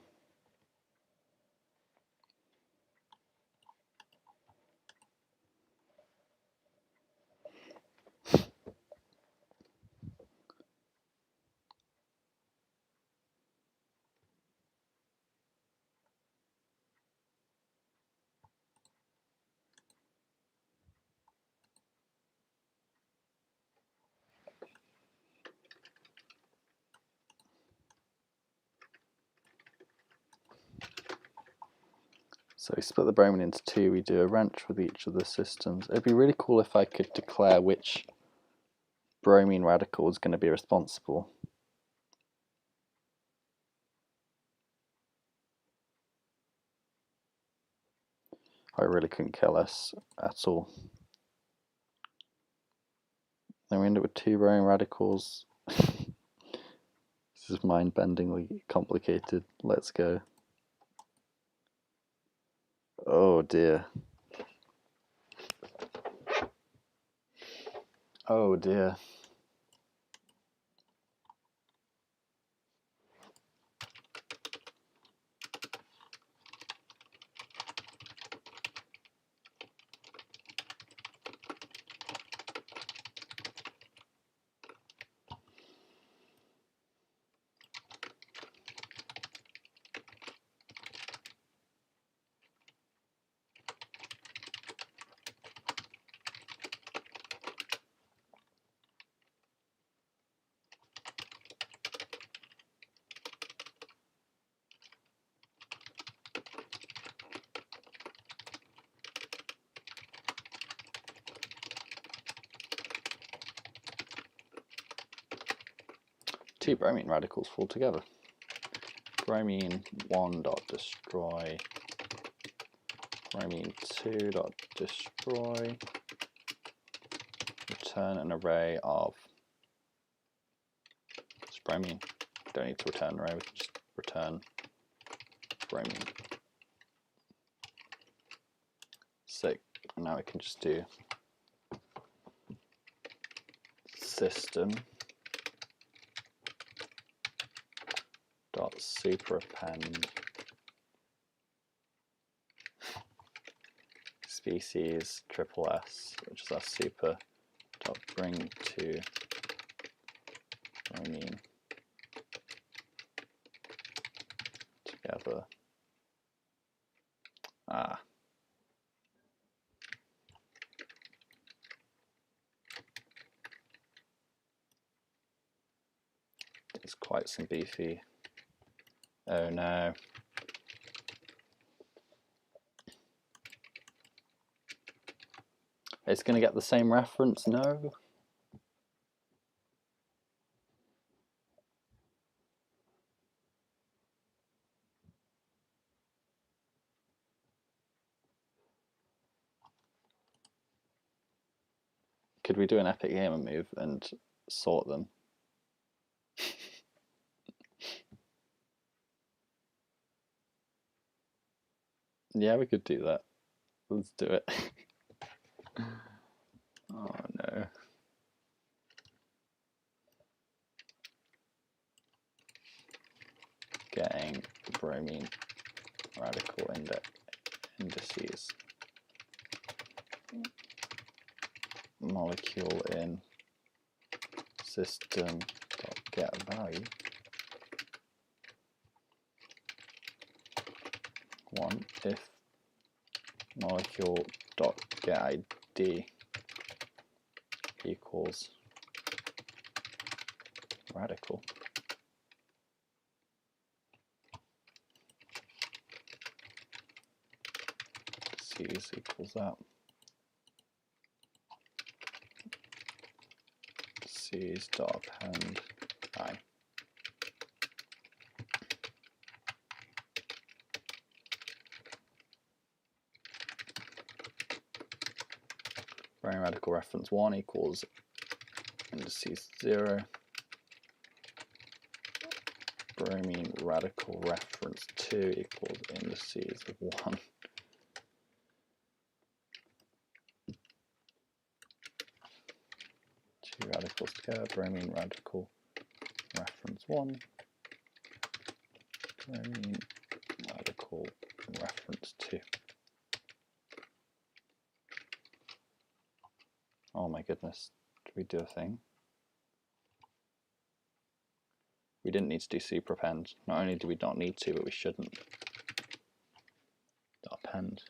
So we split the bromine into 2, we do a wrench with each of the systems. It'd be really cool if I could declare which bromine radical is going to be responsible. I really couldn't care less at all. Then we end up with 2 bromine radicals. This is mind-bendingly complicated. Let's go. Oh dear. Oh dear. Two bromine radicals fall together. Bromine 1 dot destroy. Bromine 2 dot destroy. Return an array of. It's bromine. We don't need to return an array, we can just return bromine. Sick. Now we can just do system dot superappend species triple S, which is our super dot bring to bromine together. It's quite some beefy Oh no. It's going to get the same reference, no. Could we do an epic gamer move and sort them? Yeah, we could do that. Let's do it. Oh no. Getting bromine radical indices. Molecule in system dot get value. 1 if molecule dot get ID equals radical. C's equals that. C's dot append I. Bromine radical reference 1 equals indices 0. Bromine radical reference 2 equals indices 1. Two radicals together, bromine radical reference 1. Bromine radical reference 2. Oh my goodness, did we do a thing? We didn't need to do superappend. Not only do we not need to, but we shouldn't. Append.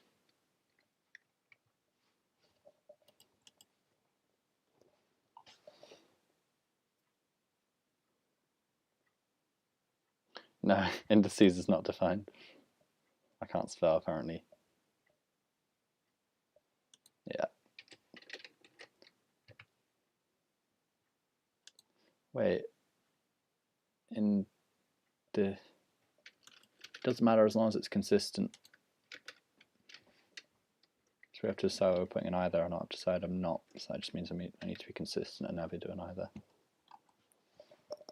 No, indices is not defined. I can't spell apparently. Yeah. Wait. Doesn't matter as long as it's consistent. So we have to decide whether we're putting an either or not. I've decided I'm not. So that just means I need to be consistent and never do an either.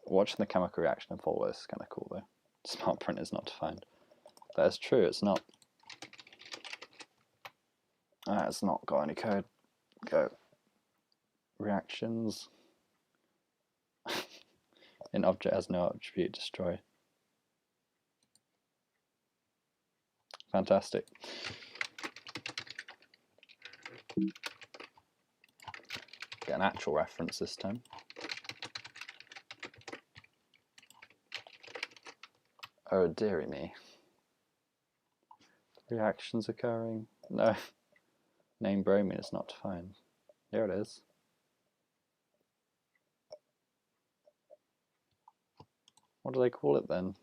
Watching the chemical reaction unfold is kind of cool though. Smart print is not defined. That is true, it's not. It's not got any code. Go. Reactions. An object has no attribute, destroy. Fantastic. Get an actual reference this time. Oh dearie me. Reactions occurring. No. Name bromine is not defined. Here it is. What do they call it then?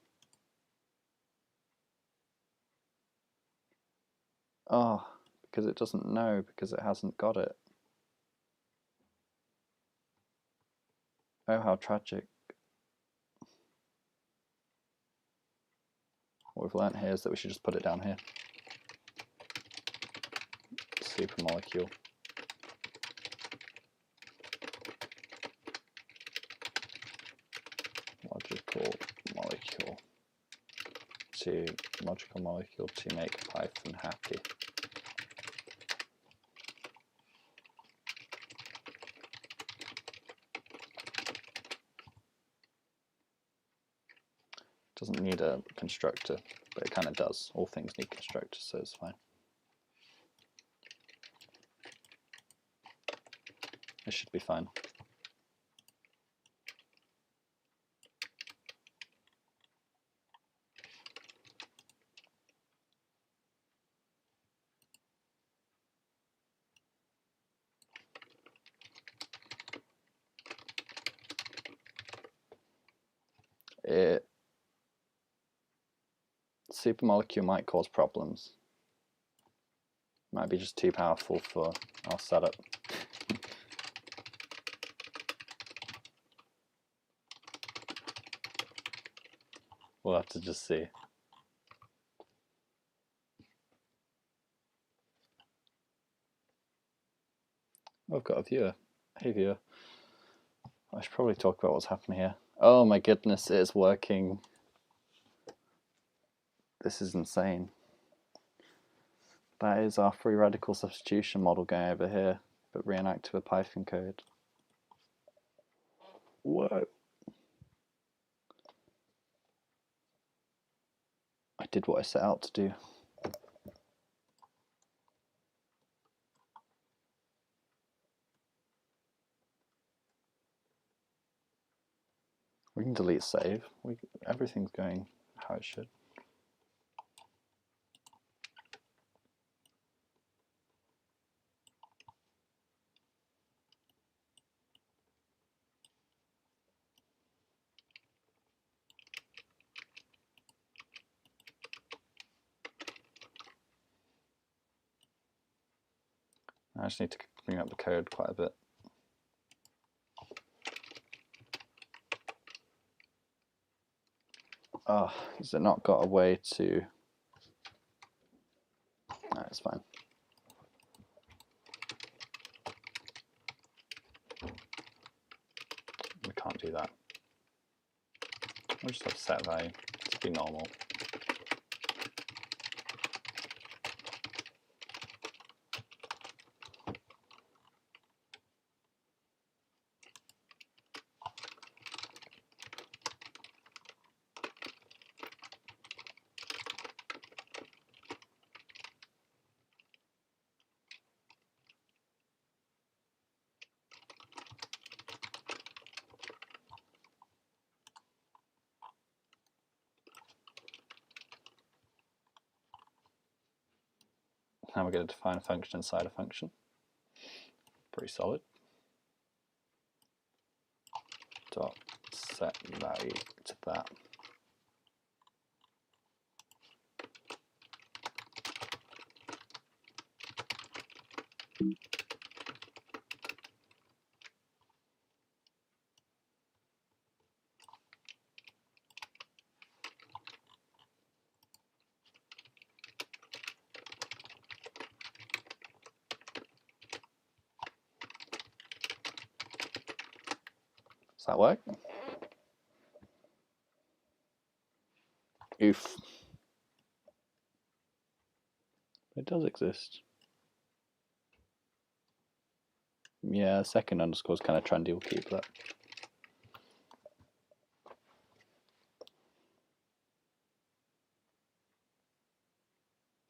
Oh, because it doesn't know, because it hasn't got it. Oh, how tragic. What we've learnt here is that we should just put it down here. Supermolecule. Logical molecule. Logical molecule to make Python happy. Doesn't need a constructor, but it kind of does. All things need constructors, so it's fine. It should be fine. supermolecule might cause problems. Might be just too powerful for our setup. We'll have to just see. Oh, I've got a viewer. Hey viewer. I should probably talk about what's happening here. Oh my goodness, it is working. This is insane. That is our free radical substitution model going over here, but reenacted with Python code. Whoa. I did what I set out to do. We can delete save. Everything's going how it should. I just need to bring up the code quite a bit. Oh, has it not got a way to... No, it's fine. We can't do that. We'll just have set value. Just be normal. Now we're going to define a function inside a function. Pretty solid. Dot set value to that. Does that work? Oof. It does exist. Yeah, second underscore is kind of trendy, we'll keep that.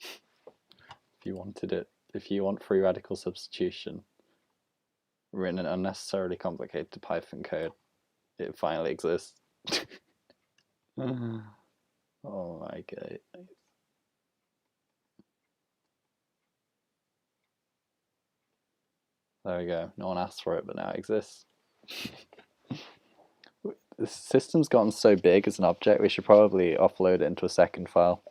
If you wanted it, if you want free radical substitution written in unnecessarily complicated Python code, it finally exists. Oh my god. There we go. No one asked for it, but now it exists. The system's gotten so big as an object, we should probably offload it into a second file.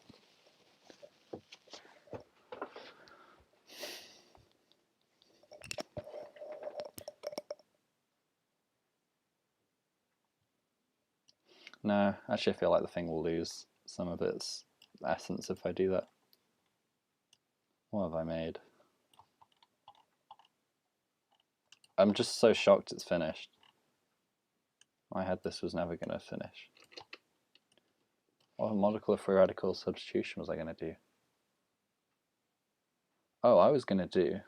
No, actually I feel like the thing will lose some of its essence if I do that. What have I made? I'm just so shocked it's finished. I had this was never going to finish. What molecule of free radical substitution was I going to do? Oh, I was going to do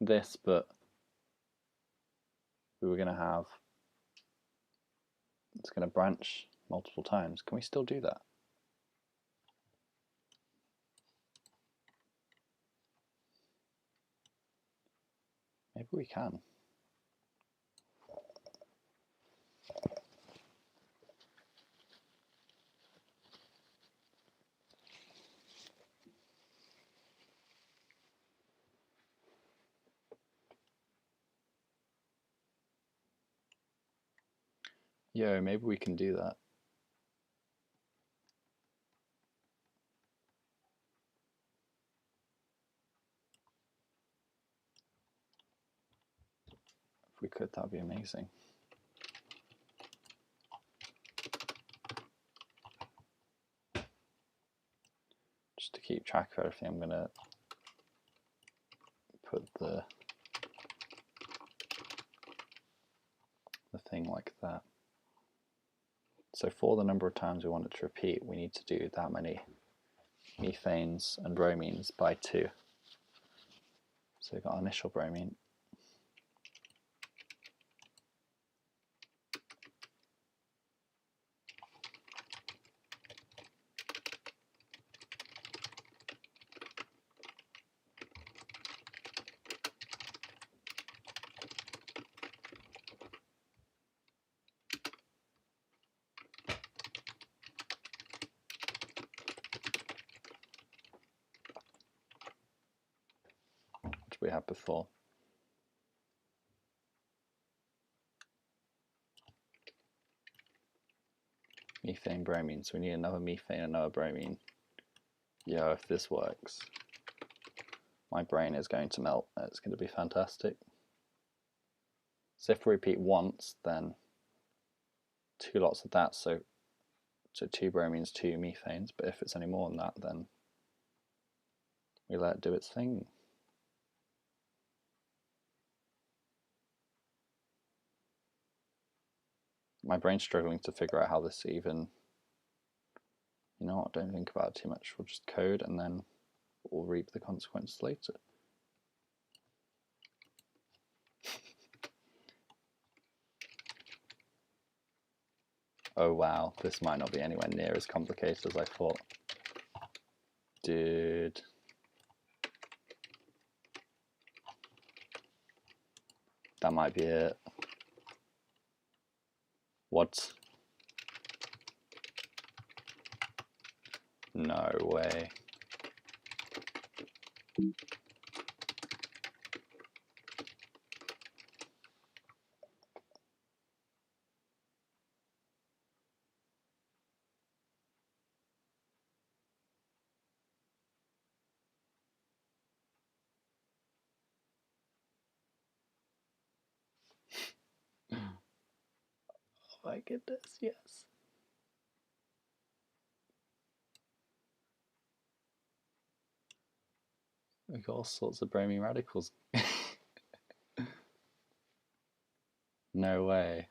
this, but we were going to have... It's going to branch multiple times. Can we still do that? Maybe we can. Yo, maybe we can do that. we could, that would be amazing. Just to keep track of everything, I'm going to put the thing like that. So for the number of times we want it to repeat, we need to do that many methanes and bromines by 2. So we've got our initial bromine. We had before. Methane, bromine, so we need another methane, another bromine. Yo, if this works, my brain is going to melt. It's going to be fantastic. So if we repeat once, then 2 lots of that, so 2 bromines, 2 methanes, but if it's any more than that, then we let it do its thing. My brain's struggling to figure out how this even, you know what, don't think about it too much. We'll just code and then we'll reap the consequences later. Oh wow, this might not be anywhere near as complicated as I thought. Dude. That might be it. What? No way. Oh my goodness, yes. We've got all sorts of bromine radicals. No way.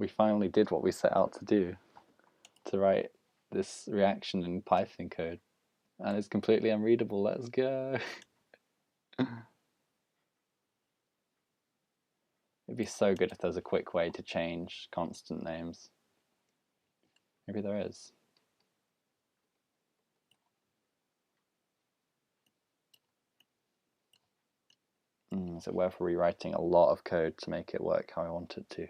We finally did what we set out to do, to write this reaction in Python code. And it's completely unreadable. Let's go. It'd be so good if there's a quick way to change constant names. Maybe there is. Is it worth rewriting a lot of code to make it work how I want it to?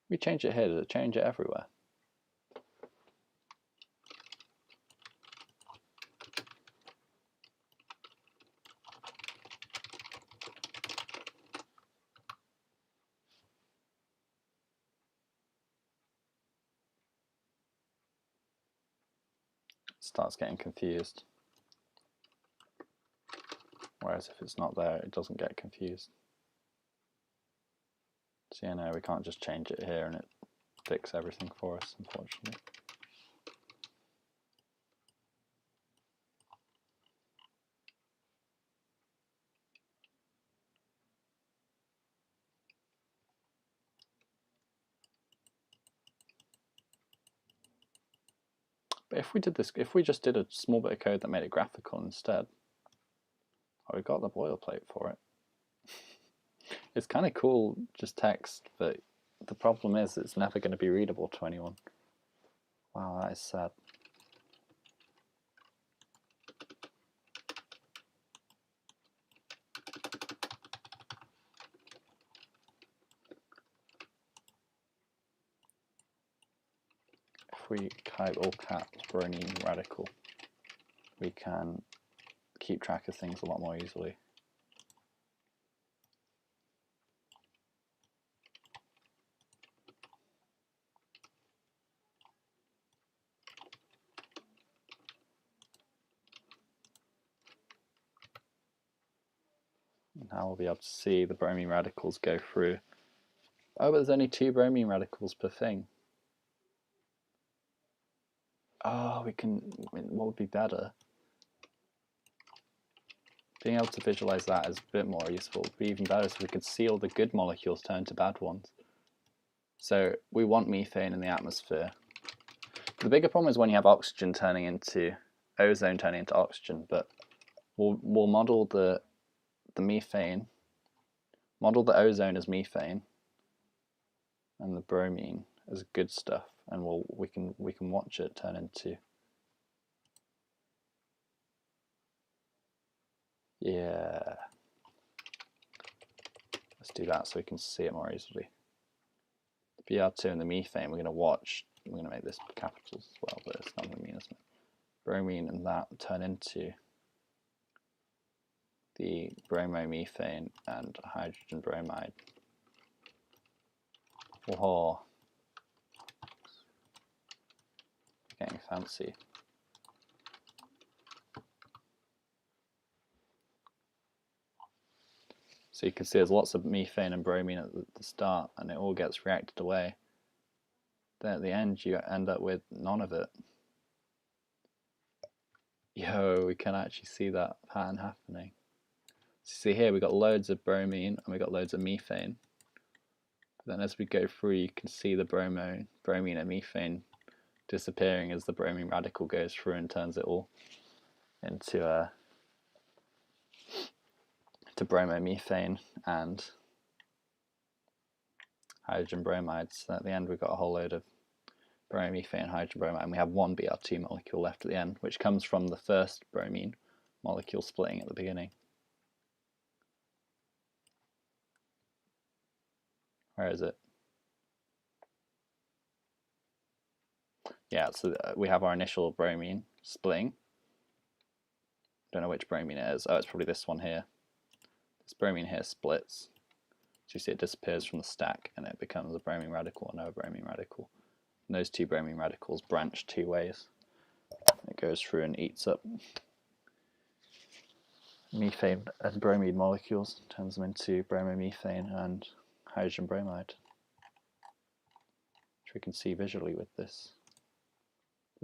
We change it here, does it change it everywhere? Starts getting confused. Whereas if it's not there, it doesn't get confused. So yeah, no, we can't just change it here and it fix everything for us, unfortunately. But if we did this, if we just did a small bit of code that made it graphical instead, oh, we got the boilerplate for it. It's kind of cool, just text, but the problem is it's never going to be readable to anyone. Wow, that is sad. If we type all caps bromine radical, we can keep track of things a lot more easily. Now we'll be able to see the bromine radicals go through. Oh, but there's only 2 bromine radicals per thing. Oh, what would be better? Being able to visualize that is a bit more useful. It would be even better so we could see all the good molecules turn to bad ones. So we want methane in the atmosphere. The bigger problem is when you have oxygen turning into ozone turning into oxygen, but we'll model the methane, model the ozone as methane, and the bromine as good stuff, and we can watch it turn into. Yeah. Let's do that so we can see it more easily. The Br2 and the methane, we're going to watch. We're going to make this capitals as well, but it's not going to mean, isn't it? Bromine and that turn into the bromomethane and hydrogen bromide. Whoa. Getting fancy. So you can see there's lots of methane and bromine at the start, and it all gets reacted away. Then at the end you end up with none of it. Yo, we can actually see that pattern happening. So see here, we've got loads of bromine and we've got loads of methane. But then as we go through, you can see the bromine and methane disappearing as the bromine radical goes through and turns it all into bromomethane and hydrogen bromide. So at the end we've got a whole load of bromomethane and hydrogen bromide, and we have one Br2 molecule left at the end, which comes from the first bromine molecule splitting at the beginning. Where is it? Yeah, so we have our initial bromine splitting. Don't know which bromine it is. Oh, it's probably this one here. This bromine here splits. So you see it disappears from the stack and it becomes a bromine radical, another bromine radical. And those 2 bromine radicals branch 2 ways. It goes through and eats up methane and bromine molecules, turns them into bromomethane and hydrogen bromide, which we can see visually with this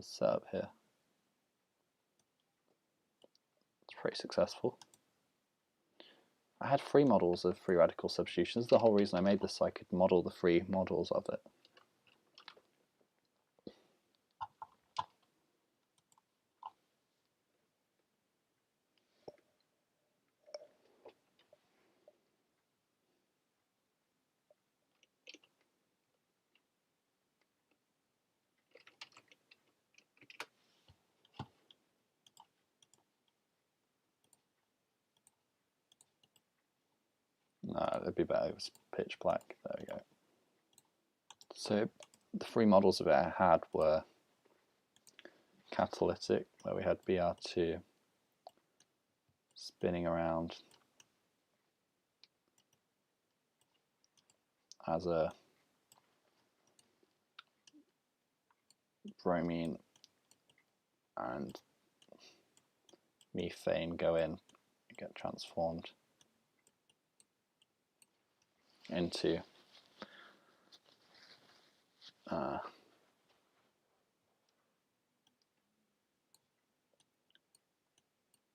setup here. It's pretty successful. I had 3 models of free radical substitution. This is the whole reason I made this, so I could model the 3 models of it. No, it'd be better if it was pitch black. There we go. So the 3 models of it I had were catalytic, where we had Br2 spinning around as a bromine and methane go in and get transformed into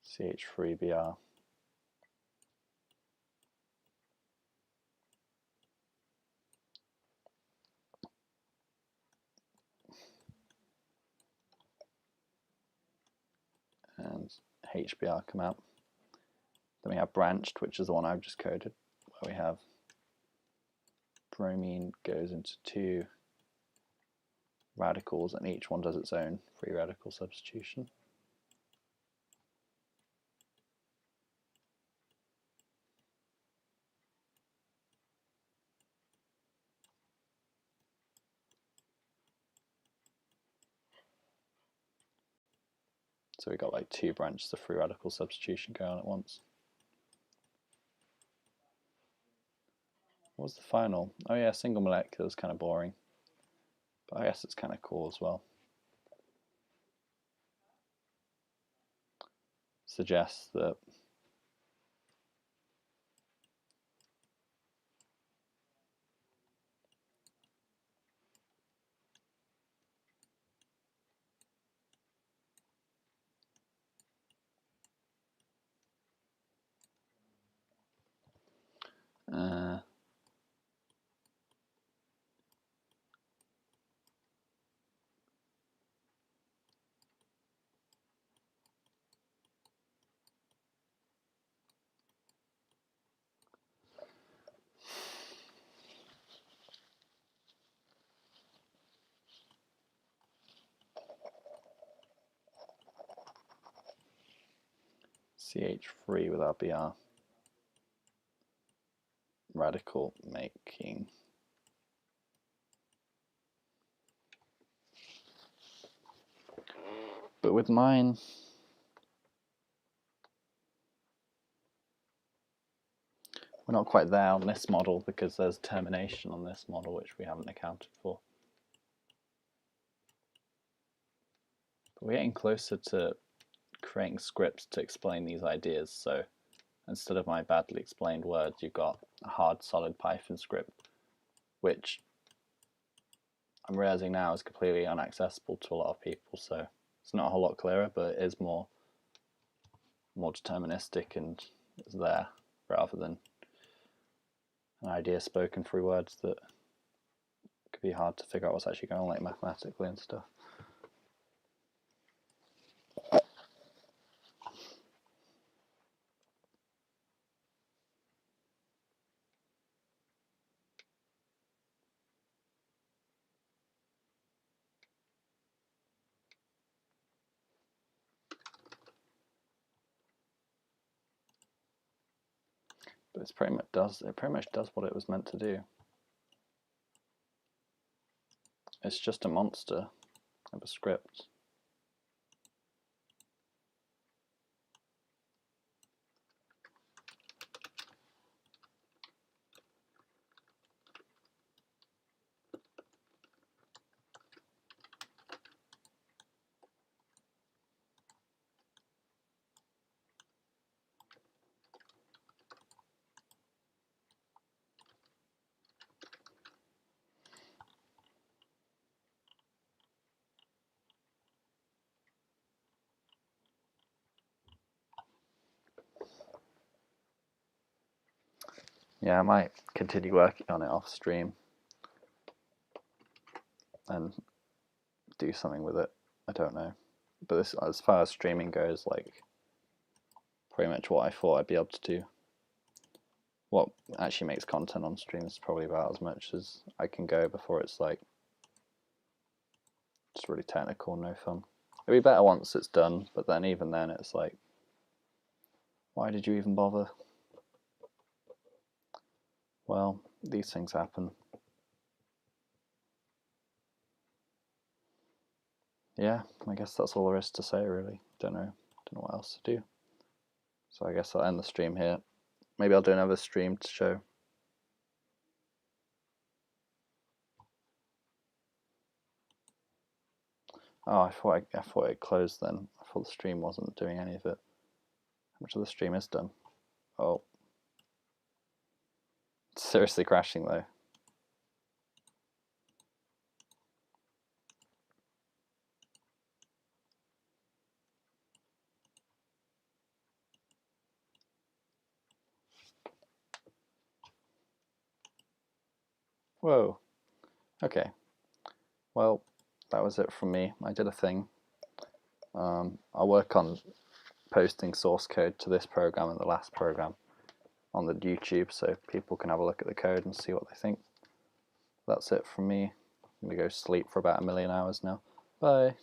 CH3Br. And HBr come out. Then we have branched, which is the one I've just coded, where we have bromine goes into 2 radicals and each one does its own free radical substitution. So we got like 2 branches of free radical substitution going on at once. What was the final? Oh yeah, single molecular is kind of boring, but I guess it's kind of cool as well. Suggests that CH3 with our BR. Radical making. But with mine, we're not quite there on this model because there's termination on this model which we haven't accounted for. But we're getting closer to creating scripts to explain these ideas, so instead of my badly explained words, you've got a hard, solid Python script, which I'm realizing now is completely inaccessible to a lot of people, so it's not a whole lot clearer, but it is more deterministic and it's there rather than an idea spoken through words that could be hard to figure out what's actually going on, like mathematically and stuff. But it pretty much does what it was meant to do. It's just a monster of a script. Yeah, I might continue working on it off stream and do something with it. I don't know. But this, as far as streaming goes, like pretty much what I thought I'd be able to do. What actually makes content on stream is probably about as much as I can go before it's like just really technical and no fun. It'll be better once it's done, but then even then it's like, why did you even bother? Well, these things happen. Yeah, I guess that's all there is to say really. Don't know what else to do. So I guess I'll end the stream here. Maybe I'll do another stream to show. Oh, I thought it closed then. I thought the stream wasn't doing any of it. How much of the stream is done? Oh. It's seriously crashing though. Whoa. Okay. Well, that was it from me. I did a thing. I'll work on posting source code to this program and the last program on the YouTube so people can have a look at the code and see what they think. That's it from me. I'm going to go sleep for about 1 million hours now. Bye.